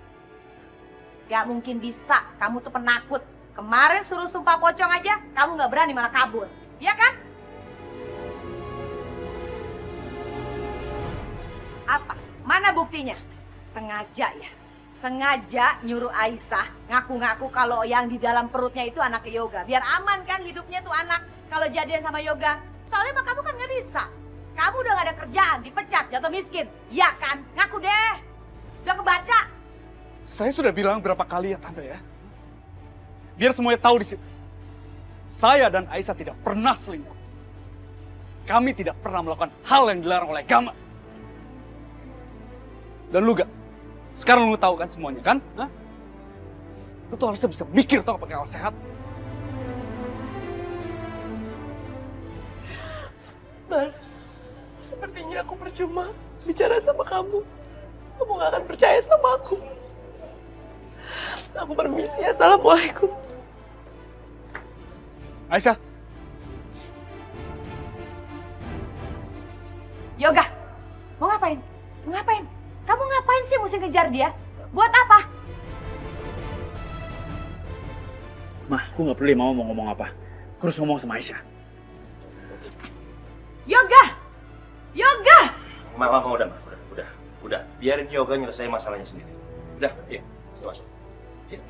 E: Gak mungkin bisa. Kamu tuh penakut. Kemarin suruh sumpah pocong aja, kamu nggak berani malah kabur. Iya kan? Apa? Mana buktinya? Sengaja ya? Sengaja nyuruh Aisyah ngaku-ngaku kalau yang di dalam perutnya itu anaknya Yoga. Biar aman kan hidupnya tuh anak kalau jadian sama Yoga. Soalnya mah kamu kan nggak bisa. Kamu udah gak ada kerjaan, dipecat, jatuh miskin. Iya kan? Ngaku deh. Udah kebaca.
H: Saya sudah bilang berapa kali ya Tante ya. Biar semuanya tahu di sini. Saya dan Aisyah tidak pernah selingkuh. Kami tidak pernah melakukan hal yang dilarang oleh agama. Dan lu gak? Sekarang lu tahu kan semuanya kan? Hah? Lu tuh harusnya bisa mikir tau pakai akal sehat.
D: Mas, sepertinya aku percuma bicara sama kamu. Kamu gak akan percaya sama aku. Aku permisi, assalamualaikum.
H: Aisyah.
E: Yoga, mau ngapain? Mau ngapain? Kamu ngapain sih mesti ngejar dia? Buat apa?
B: Mah, aku nggak peduli mama mau ngomong apa. Aku harus ngomong sama Aisyah.
E: Yoga! Yoga!
J: Mama, udah. Biarin Yoga nyelesain masalahnya sendiri. Udah, yuk, kita masuk. Yuk.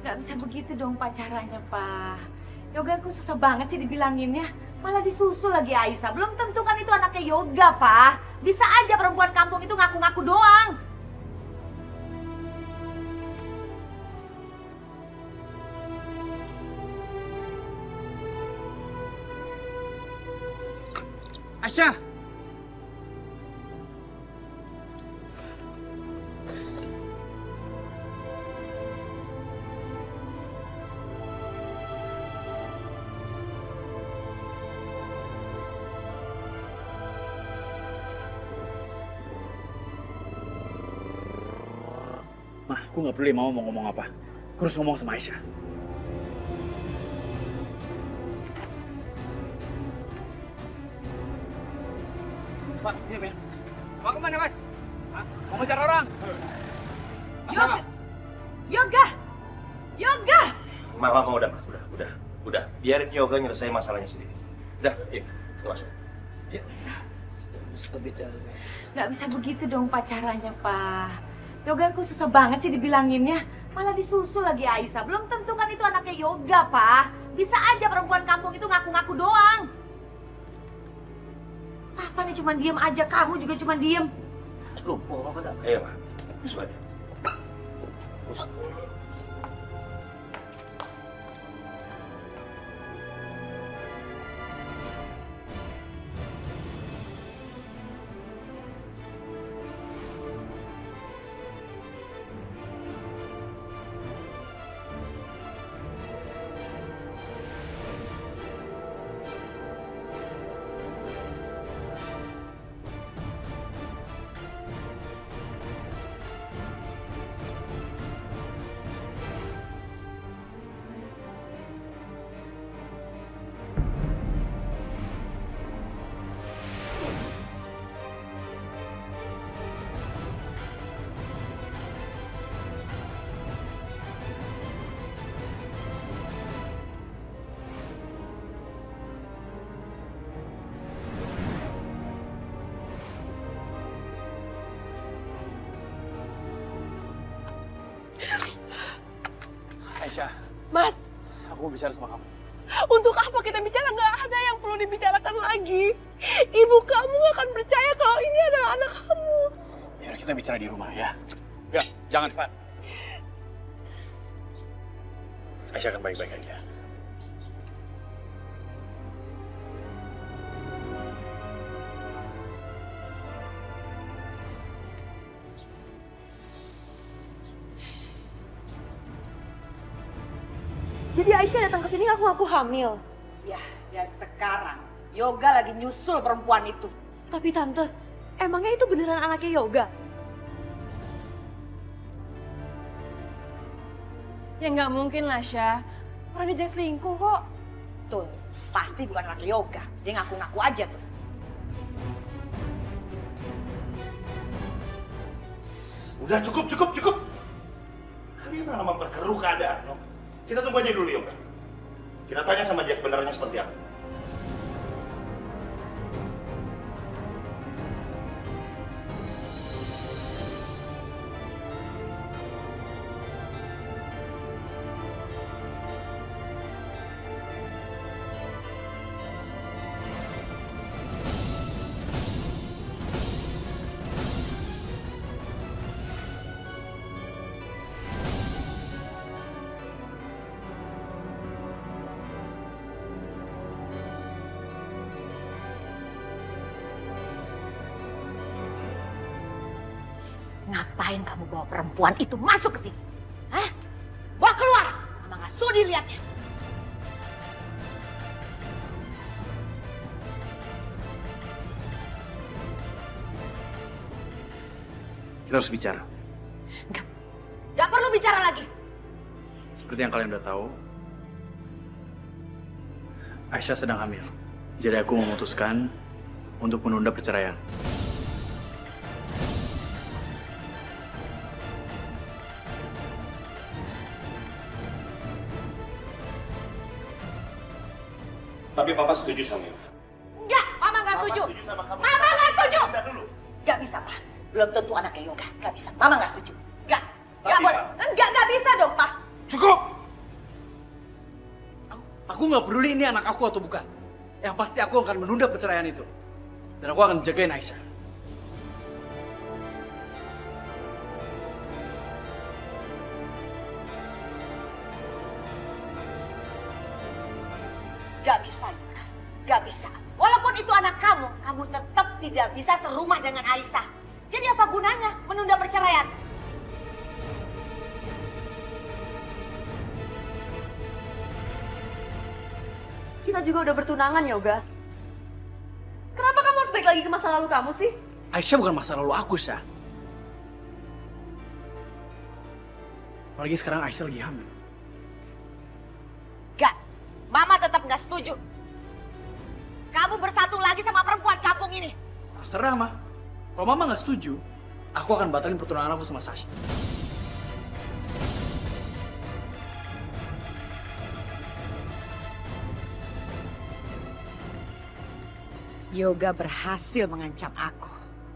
E: Gak bisa begitu dong pacarannya, Pak. Yoga aku susah banget sih dibilanginnya. Malah disusul lagi Aisyah. Belum tentu kan itu anaknya Yoga, Pak. Bisa aja perempuan kampung itu ngaku-ngaku doang.
B: Aisyah! Mah, aku nggak peduli mama mau ngomong apa. Aku harus ngomong sama Aisyah.
H: Mas, ini men. Mau kemana mas? Hah? Mau ngejar orang?
E: Yoga! Yoga! Yoga!
J: Mama, udah. Biarin Yoga nyelesain masalahnya sendiri. Udah, yuk, kita masuk. Yuk.
E: Gak bisa begitu dong pacarannya, Pak. Yoga aku susah banget sih dibilanginnya. Malah disusul lagi Aisyah. Belum tentu kan itu anaknya Yoga, Pak. Bisa aja perempuan kampung itu ngaku-ngaku doang. Papa nih cuma diem aja, kamu juga cuma diem.
J: Lupa apa dah? Ayo, Ma. Masuk aja.
H: Aisyah.
L: Mas,
H: Aku mau bicara sama kamu.
L: untuk apa kita bicara? Nggak ada yang perlu dibicarakan lagi. Ibu kamu akan percaya kalau ini adalah anak kamu.
H: Ya, kita bicara di rumah ya. Enggak, jangan, Van. Aisyah akan baik-baik aja.
A: Jadi Aisyah datang ke sini ngaku hamil.
G: Ya, dan sekarang Yoga lagi nyusul perempuan itu.
A: Tapi Tante, emangnya itu beneran anaknya Yoga?
L: Ya nggak mungkin lah, Syah. Orang dia jangan selingkuh kok.
G: Tuh, pasti bukan anak Yoga. Dia ngaku-ngaku aja tuh.
J: Udah cukup. Kalian malah memperkeruh keadaan, no? Kita tunggu aja dulu, Yoga. Kita tanya sama dia kebenarannya seperti apa.
G: Ngapain kamu bawa perempuan itu masuk ke sini? Hah? Bawa keluar! Mama nggak sudi lihatnya.
H: Kita harus bicara.
G: Nggak perlu bicara lagi.
H: Seperti yang kalian udah tahu, Aisyah sedang hamil. Jadi aku memutuskan untuk menunda perceraian.
J: Tapi Papa setuju sama Yoga.
G: Enggak, Mama nggak setuju. Mama nggak setuju. Nggak bisa, Pak. Belum tentu anaknya Yoga. Nggak bisa. Mama nggak setuju. Nggak boleh. Nggak bisa dong, Pak.
H: Cukup! Aku nggak peduli ini anak aku atau bukan. Yang pasti aku akan menunda perceraian itu. Dan aku akan jagain Aisyah.
G: Gak bisa, Yoga. Gak bisa. Walaupun itu anak kamu, kamu tetap tidak bisa serumah dengan Aisyah. Jadi apa gunanya menunda perceraian?
A: Kita juga udah bertunangan, Yoga. Kenapa kamu harus balik lagi ke masa lalu kamu sih?
H: Aisyah bukan masa lalu aku, Syah. Apalagi sekarang Aisyah lagi hamil.
G: Gak. Mama tetap gak setuju. Kamu bersatu lagi sama perempuan kampung ini.
H: Terserah, Ma. Kalau Mama nggak setuju, aku akan batalin pertunangan aku sama Sasha.
G: Yoga berhasil mengancam aku.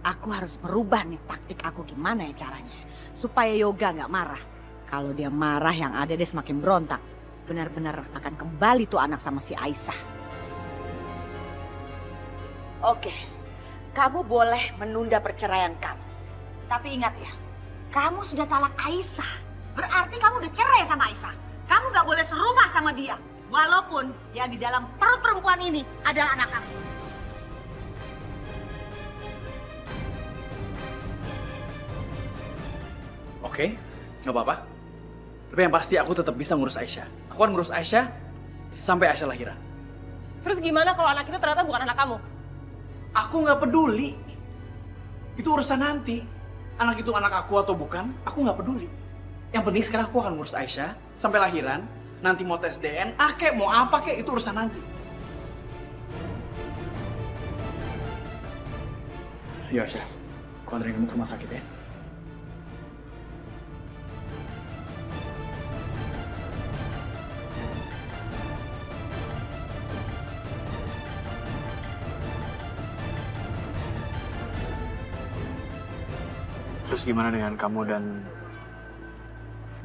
G: Aku harus merubah nih taktik aku gimana ya caranya. Supaya Yoga nggak marah. Kalau dia marah yang ada dia semakin berontak. Benar-benar akan kembali tuh anak sama si Aisyah. Oke, kamu boleh menunda perceraian kamu. Tapi ingat ya, kamu sudah talak Aisyah. Berarti kamu udah cerai sama Aisyah. Kamu nggak boleh serumah sama dia. Walaupun yang di dalam perut perempuan ini adalah anak kamu.
H: Oke, nggak apa-apa. Tapi yang pasti aku tetap bisa ngurus Aisyah. Aku akan ngurus Aisyah sampai Aisyah lahiran.
L: Terus gimana kalau anak itu ternyata bukan anak kamu?
H: Aku nggak peduli. Itu urusan nanti. Anak itu anak aku atau bukan, aku nggak peduli. Yang penting sekarang aku akan ngurus Aisyah sampai lahiran. Nanti mau tes DNA kek, mau apa kek, itu urusan nanti. Ya Aisyah, aku anterin kamu ke rumah sakit ya. Terus gimana dengan kamu dan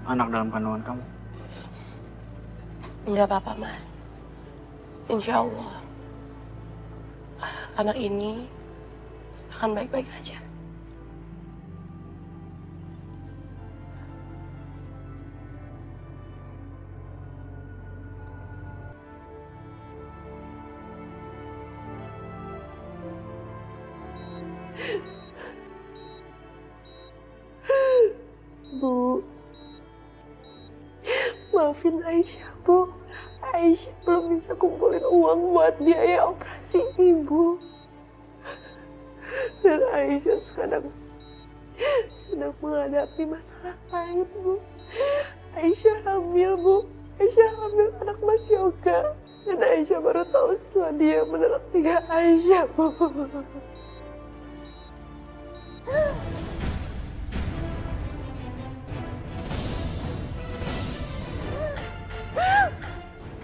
H: anak dalam kandungan kamu?
D: Nggak apa-apa, Mas. Insya Allah, anak ini akan baik-baik aja. Bu, maafin Aisyah, Bu. Aisyah belum bisa kumpulin uang buat biaya operasi Ibu. Dan Aisyah sekarang sedang menghadapi masalah lain, Bu. Aisyah hamil, Bu. Aisyah hamil anak Mas Yoga. Dan Aisyah baru tahu setelah dia menelak 3 Aisyah, Bu.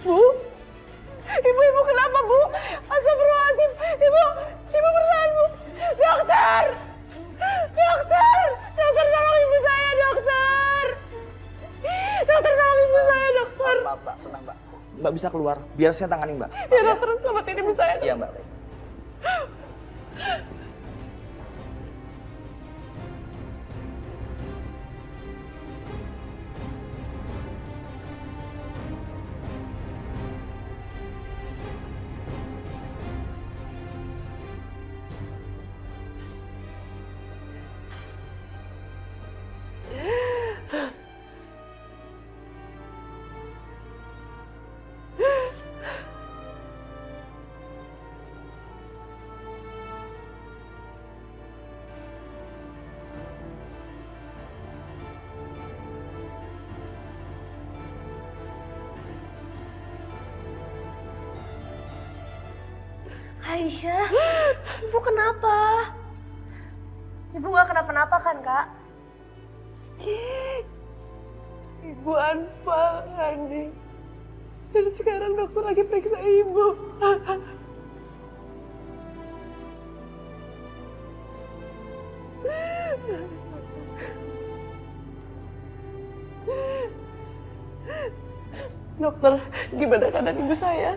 D: Bu, ibu kenapa, Bu? Astagfirullahaladzim, ibu bertahan, Bu. Dokter, tolong ibu saya, dokter. Dokter, tolong ibu saya, dokter.
M: Mbak, tenang, Mbak. Mbak bisa keluar, biar saya tangani, Mbak.
D: Ya, dokter, selamatin ibu saya.
M: Iya, Mbak.
I: Aisyah, ibu kenapa? Ibu gak kenapa-napa kan, Kak?
D: Ibu anfal, Andi. Dan sekarang dokter lagi periksa ibu. Dokter, gimana keadaan ibu saya?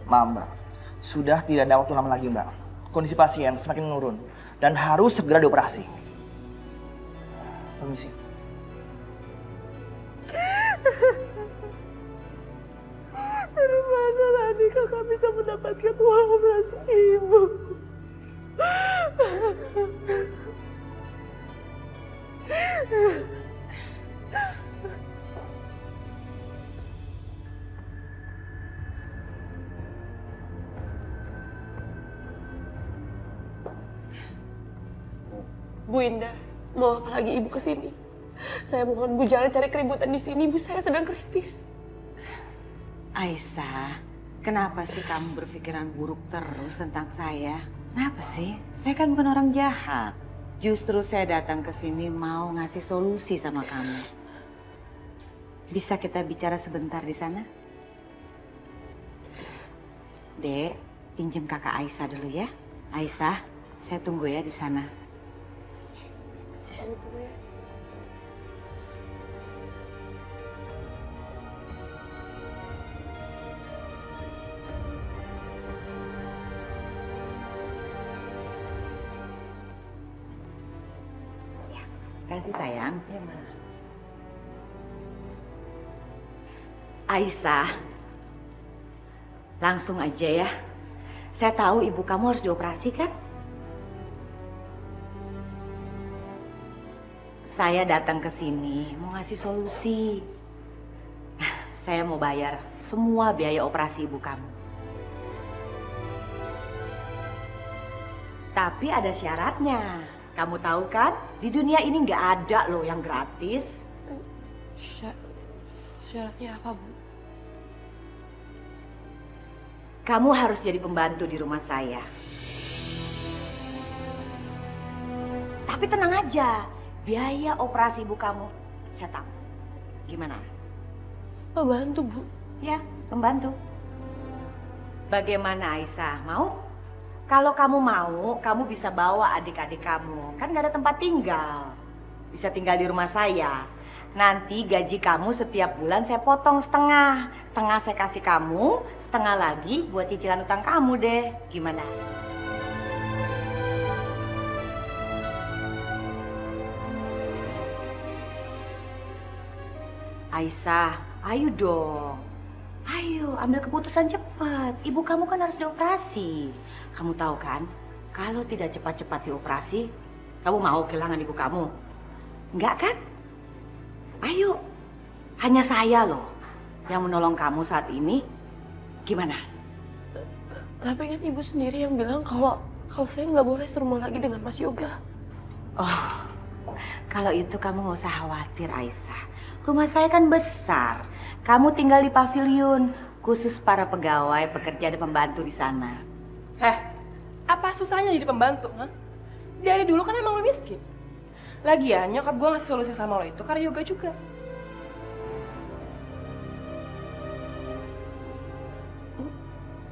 M: Maaf, Mbak. Sudah tidak ada waktu lama lagi, Mbak. Kondisi pasien semakin menurun dan harus segera dioperasi. Permisi.
D: Dari mana lagi kakak bisa mendapatkan uang operasi ibu? Bu Indah, mau apa lagi ibu kesini? Saya mohon Bu jangan cari keributan di sini, ibu saya sedang kritis.
G: Aisyah, kenapa sih kamu berpikiran buruk terus tentang saya? Kenapa sih? Saya kan bukan orang jahat. Justru saya datang ke sini mau ngasih solusi sama kamu. Bisa kita bicara sebentar di sana? Dek, pinjem kakak Aisyah dulu ya. Aisyah, saya tunggu ya di sana. Kasih sayang. Ya, Ma. Aisyah, langsung aja ya. Saya tahu ibu kamu harus dioperasi kan? Saya datang ke sini mau ngasih solusi. Saya mau bayar semua biaya operasi ibu kamu. Tapi ada syaratnya. Kamu tahu kan, di dunia ini nggak ada loh yang gratis.
D: Syaratnya apa, Bu?
G: Kamu harus jadi pembantu di rumah saya. Tapi tenang aja, biaya operasi ibu kamu saya tanggung. Gimana?
D: Pembantu, Bu?
G: Ya, pembantu. Bagaimana Aisyah, mau? Kalau kamu mau, kamu bisa bawa adik-adik kamu. Kan nggak ada tempat tinggal. Bisa tinggal di rumah saya. Nanti gaji kamu setiap bulan saya potong setengah. Setengah saya kasih kamu, setengah lagi buat cicilan utang kamu deh. Gimana? Aisyah, ayo dong. Ayo, ambil keputusan cepat. Ibu kamu kan harus dioperasi. Kamu tahu kan, kalau tidak cepat-cepat dioperasi, kamu mau kehilangan ibu kamu? Enggak kan? Ayo, hanya saya loh yang menolong kamu saat ini. Gimana?
D: Tapi kan ibu sendiri yang bilang kalau saya nggak boleh serumah lagi dengan Mas Yoga.
G: Oh, kalau itu kamu nggak usah khawatir, Aisyah. Rumah saya kan besar. Kamu tinggal di pavilion khusus para pegawai, pekerja dan pembantu di sana.
D: Apa susahnya jadi pembantu? Huh? Dari dulu kan emang lo miskin. Lagian nyokap gue ngasih solusi sama lo itu karena Yoga juga.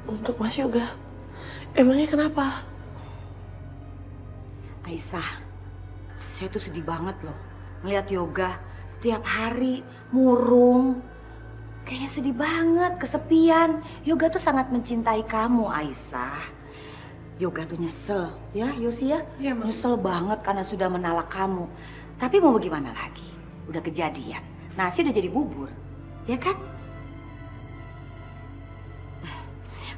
D: Untuk Mas Yoga, emangnya kenapa?
G: Aisyah, saya tuh sedih banget loh ngeliat Yoga tiap hari murung. Kayaknya sedih banget, kesepian. Yoga tuh sangat mencintai kamu, Aisyah. Yoga tuh nyesel, ya Yosi ya? Iya, nyesel banget karena sudah menalak kamu. Tapi mau bagaimana lagi? Udah kejadian. Nasi udah jadi bubur, ya kan?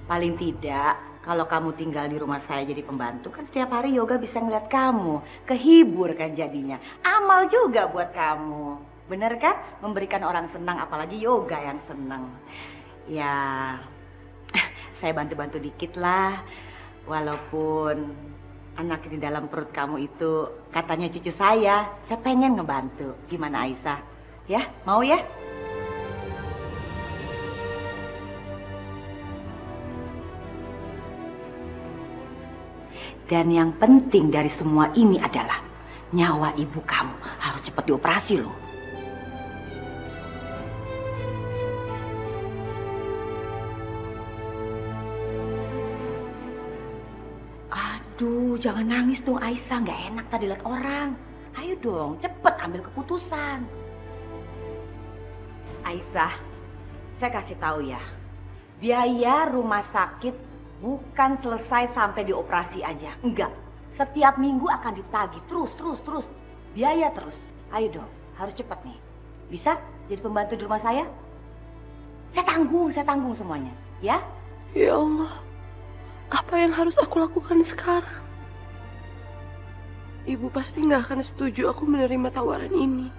G: Paling tidak, kalau kamu tinggal di rumah saya jadi pembantu, kan setiap hari Yoga bisa ngeliat kamu. Kehibur kan jadinya. Amal juga buat kamu. Bener kan? Memberikan orang senang, apalagi Yoga yang senang. Ya, saya bantu-bantu dikit lah. Walaupun anak di dalam perut kamu itu katanya cucu saya pengen ngebantu. Gimana Aisyah? Ya, mau ya? Dan yang penting dari semua ini adalah nyawa ibu kamu harus cepat dioperasi loh. Aduh, jangan nangis dong Aisyah, nggak enak tadi lihat orang. Ayo dong, cepet ambil keputusan. Aisyah, saya kasih tahu ya, biaya rumah sakit bukan selesai sampai dioperasi aja, enggak. Setiap minggu akan ditagih terus. Biaya terus. Ayo dong, harus cepet nih. Bisa jadi pembantu di rumah saya? Saya tanggung semuanya, ya?
D: Ya Allah. Apa yang harus aku lakukan sekarang? Ibu pasti nggak akan setuju aku menerima tawaran ini.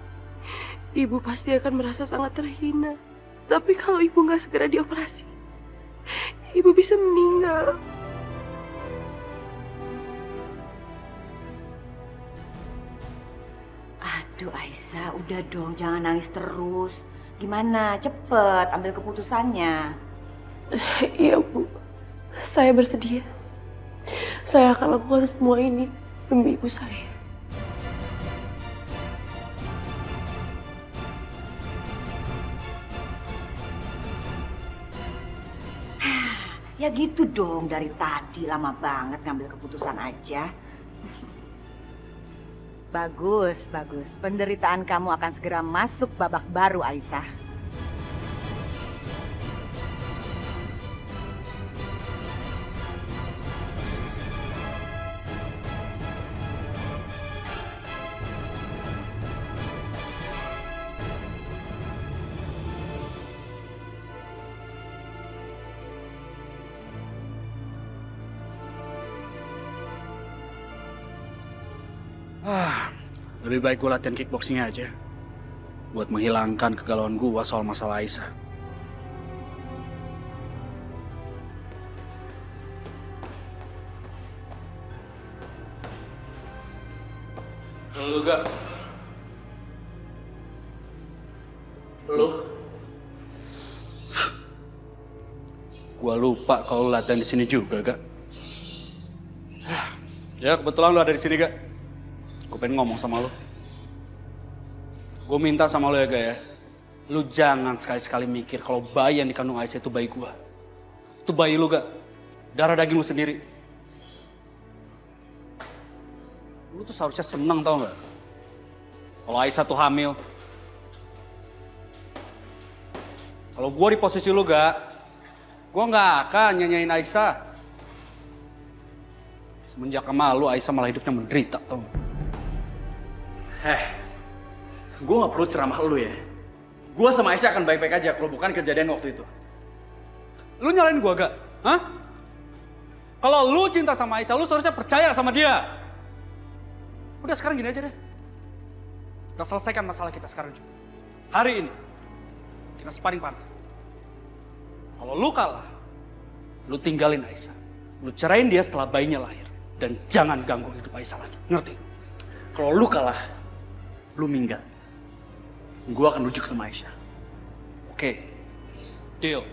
D: Ibu pasti akan merasa sangat terhina. Tapi kalau ibu nggak segera dioperasi, ibu bisa meninggal.
G: Aduh Aisyah, udah dong, jangan nangis terus. Gimana? Cepet ambil keputusannya.
D: Iya Bu. Saya bersedia. Saya akan lakukan semua ini demi ibu saya.
G: Ya gitu dong, dari tadi lama banget ngambil keputusan aja. Bagus. Penderitaan kamu akan segera masuk babak baru, Aisyah.
H: Lebih baik gue latihan kickboxing aja. Buat menghilangkan kegalauan gue soal masalah Aisyah. Lu gak? Lu? Gua lupa kalau lu latihan di sini juga, Gak. Ya kebetulan lu ada di sini, Gak. Gue pengen ngomong sama lu. Gue minta sama lu ya, Gak ya. Lu jangan sekali-sekali mikir kalau bayi yang dikandung Aisyah itu bayi gue. Itu bayi lu, Gak. Darah daging lu sendiri. Lu tuh seharusnya seneng, tau gak? Kalau Aisyah tuh hamil. Kalau gue di posisi lu, gue nggak akan nyanyain Aisyah. Semenjak sama lu, Aisyah malah hidupnya menderita, tau gak?
N: Gue nggak perlu ceramah lu ya. Gue sama Aisyah akan baik-baik aja kalau bukan kejadian waktu itu.
H: Lu nyalain gue gak? Hah? Kalau lu cinta sama Aisyah, lu seharusnya percaya sama dia. Udah sekarang gini aja deh. Kita selesaikan masalah kita sekarang juga. Hari ini, kita sparring partner. Kalau lu kalah, lu tinggalin Aisyah. Lu cerain dia setelah bayinya lahir. Dan jangan ganggu hidup Aisyah lagi. Ngerti?
N: Kalau lu kalah, lu minggat. Gue akan rujuk sama Aisyah.
H: Oke. Deal.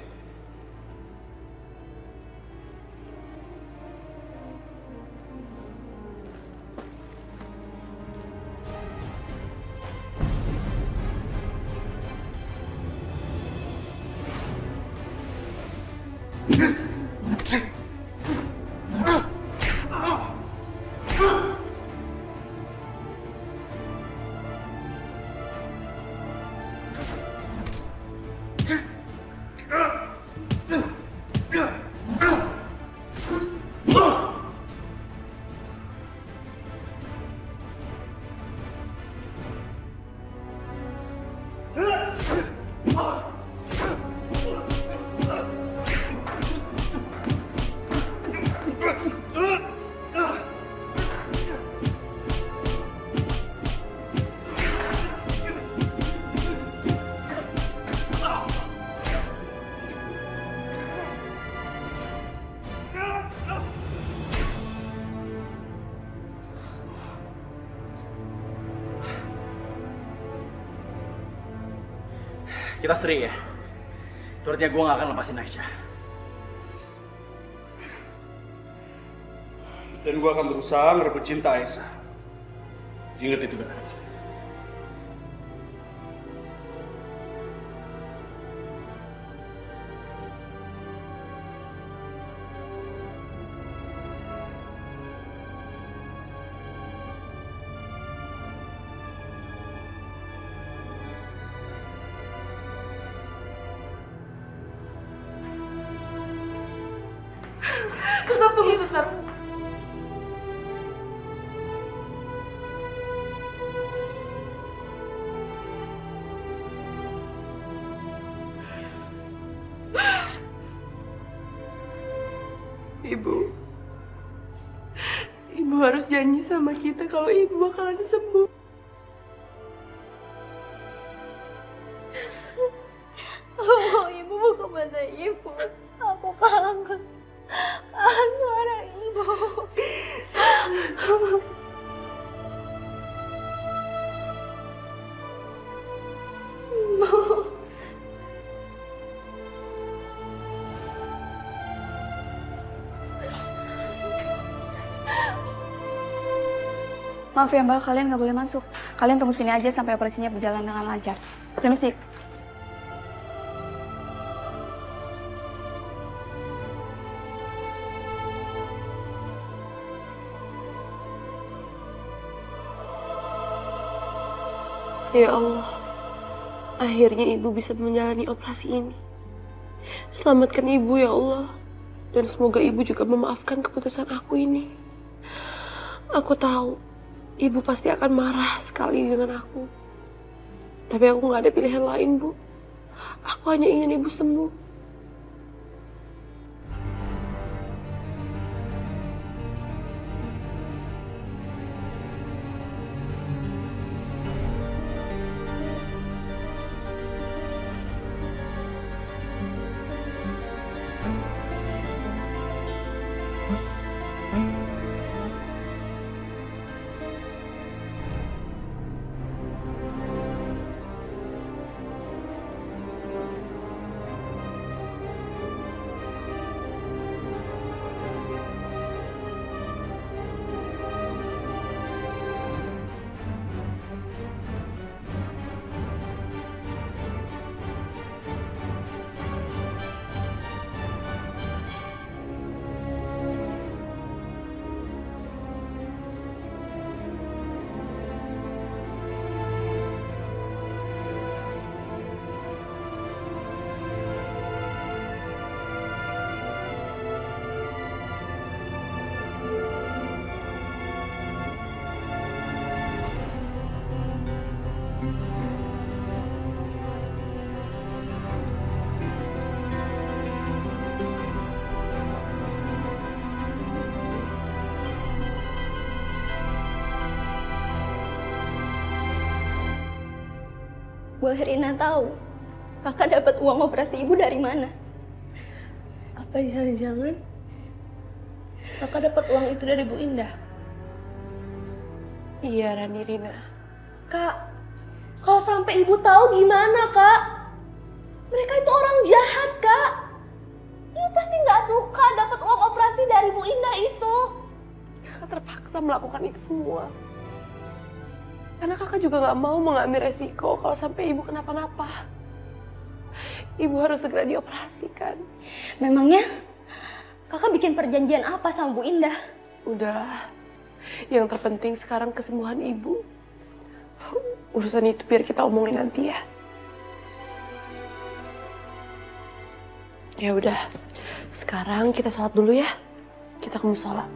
N: Kita seri ya. Itu artinya gue gak akan lepasin Aisyah.
H: Dan gue akan berusaha ngerebut cinta Aisyah. Ingat itu, Gak?
D: Suster, tunggu, suster. Ibu harus janji sama kita kalau ibu bakalan sembuh.
C: Oh, ibu mau kemana ibu? Aku kangen. Suara ibu. Ibu.
O: Maaf ya Mbak, kalian nggak boleh masuk. Kalian tunggu sini aja sampai operasinya berjalan dengan lancar. Permisi.
D: Ya Allah, akhirnya ibu bisa menjalani operasi ini. Selamatkan ibu ya Allah. Dan semoga ibu juga memaafkan keputusan aku ini. Aku tahu, ibu pasti akan marah sekali dengan aku. Tapi aku nggak ada pilihan lain, Bu. Aku hanya ingin ibu sembuh.
C: Boleh Rina tahu, kakak dapat uang operasi ibu dari mana?
D: Apa jangan-jangan kakak dapat uang itu dari Bu Indah? Iya, Rani Rina. Kak, kalau sampai ibu tahu gimana, Kak? Mereka itu orang jahat, Kak. Ibu pasti nggak suka dapat uang operasi dari Bu Indah itu. Kakak terpaksa melakukan itu semua. Karena kakak juga nggak mau mengambil resiko kalau sampai ibu kenapa-napa. Ibu harus segera dioperasikan.
C: Memangnya kakak bikin perjanjian apa sama Bu Indah?
D: Udahlah, yang terpenting sekarang kesembuhan ibu. Urusan itu biar kita omongin nanti ya. Ya udah, sekarang kita sholat dulu ya. Kita ke mushola.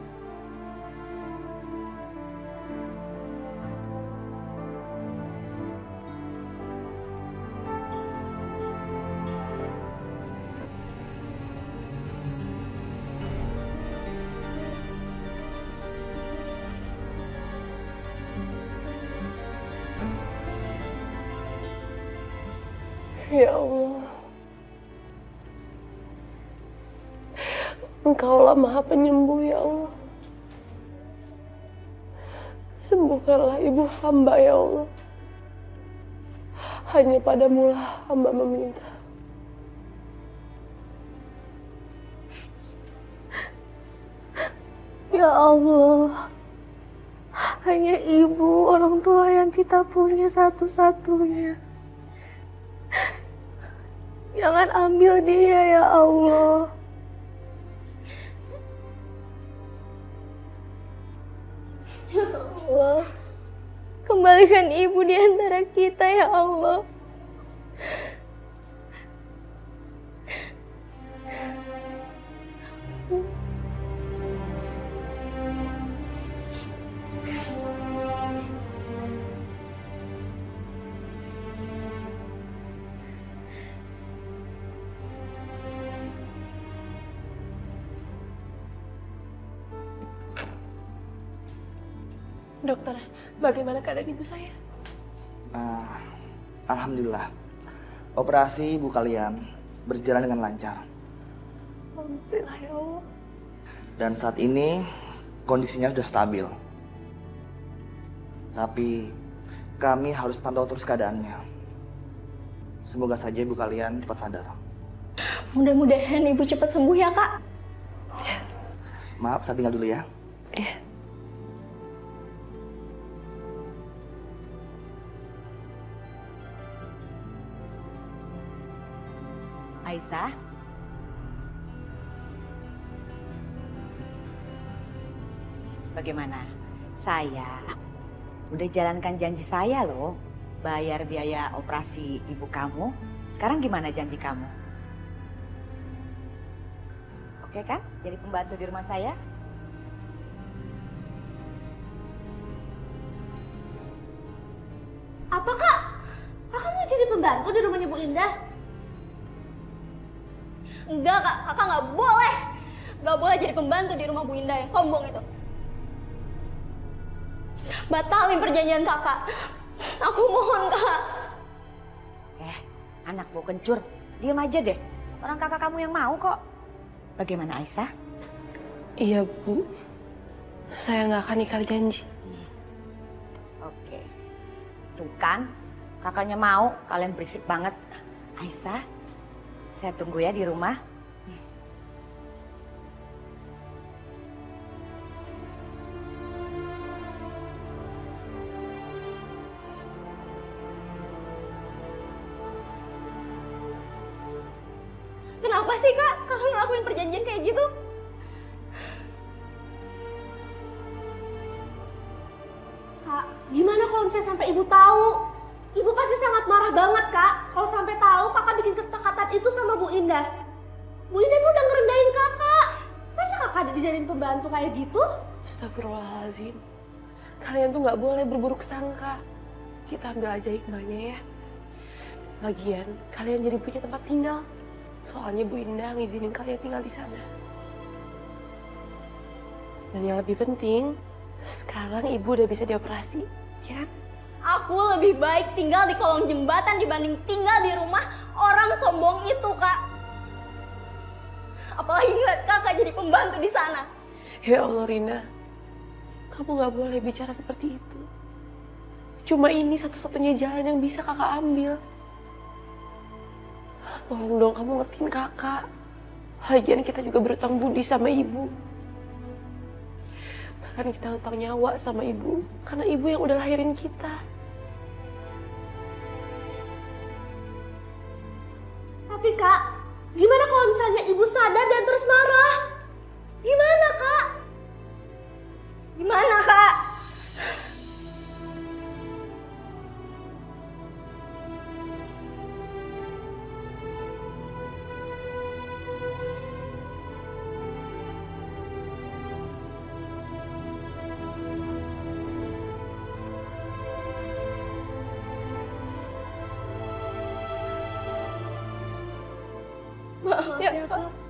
D: Ya Allah, Engkaulah Maha Penyembuh ya Allah. Sembuhkanlah ibu hamba ya Allah. Hanya padamulah hamba meminta. Ya Allah, hanya ibu orang tua yang kita punya satu-satunya. Jangan ambil dia ya Allah.
C: Ya Allah, kembalikan ibu di antara kita ya Allah.
D: Dokter, bagaimana keadaan ibu saya?
M: Alhamdulillah, operasi ibu kalian berjalan dengan lancar.
D: Alhamdulillah ya Allah.
M: Dan saat ini kondisinya sudah stabil. Tapi kami harus pantau terus keadaannya. Semoga saja ibu kalian cepat sadar.
C: Mudah-mudahan ibu cepat sembuh ya, Kak.
M: Maaf, saya tinggal dulu ya.
G: Aisyah, bagaimana? Saya udah jalankan janji saya loh, bayar biaya operasi ibu kamu. Sekarang gimana janji kamu? Oke kan? Jadi pembantu di rumah saya?
C: Apa, Kak? Kakak mau jadi pembantu di rumahnya Bu Indah? Enggak, Kak. Kakak nggak boleh. Nggak boleh jadi pembantu di rumah Bu Indah yang sombong itu. Batalin perjanjian kakak. Aku mohon, Kak.
G: Anak bau kencur, diam aja deh. Orang kakak kamu yang mau kok. Bagaimana Aisyah?
D: Iya Bu, saya nggak akan ingkar janji.
G: Oke, tuh kan kakaknya mau, kalian berisik banget. Aisyah, saya tunggu ya di rumah.
C: Kenapa sih, Kak? Kakak ngelakuin perjanjian kayak gitu?
I: Kak, gimana kalau misalnya sampai ibu tahu? Ibu pasti sangat marah banget, Kak. Kalau sampai tahu kakak bikin kesepakatan itu sama Bu Indah. Bu Indah tuh udah ngerendahin kakak. Masa kakak dijadiin pembantu kayak gitu?
D: Astagfirullahaladzim. Kalian tuh nggak boleh berburuk sangka. Kita ambil aja hikmahnya ya. Lagian, kalian jadi punya tempat tinggal. Soalnya Bu Indah ngizinin kalian tinggal di sana. Dan yang lebih penting, sekarang ibu udah bisa dioperasi, ya kan?
I: Aku lebih baik tinggal di kolong jembatan dibanding tinggal di rumah orang sombong itu, Kak. Apalagi ngeliat kakak jadi pembantu di sana.
D: Ya Allah, Rina. Kamu gak boleh bicara seperti itu. Cuma ini satu-satunya jalan yang bisa kakak ambil. Tolong dong kamu ngertiin kakak. Lagian kita juga berutang budi sama ibu. Bahkan kita utang nyawa sama ibu. Karena ibu yang udah lahirin kita.
I: Tapi Kak, gimana kalau misalnya ibu sadar dan terus marah? Gimana Kak? Gimana Kak?
D: Maaf ya, Pak.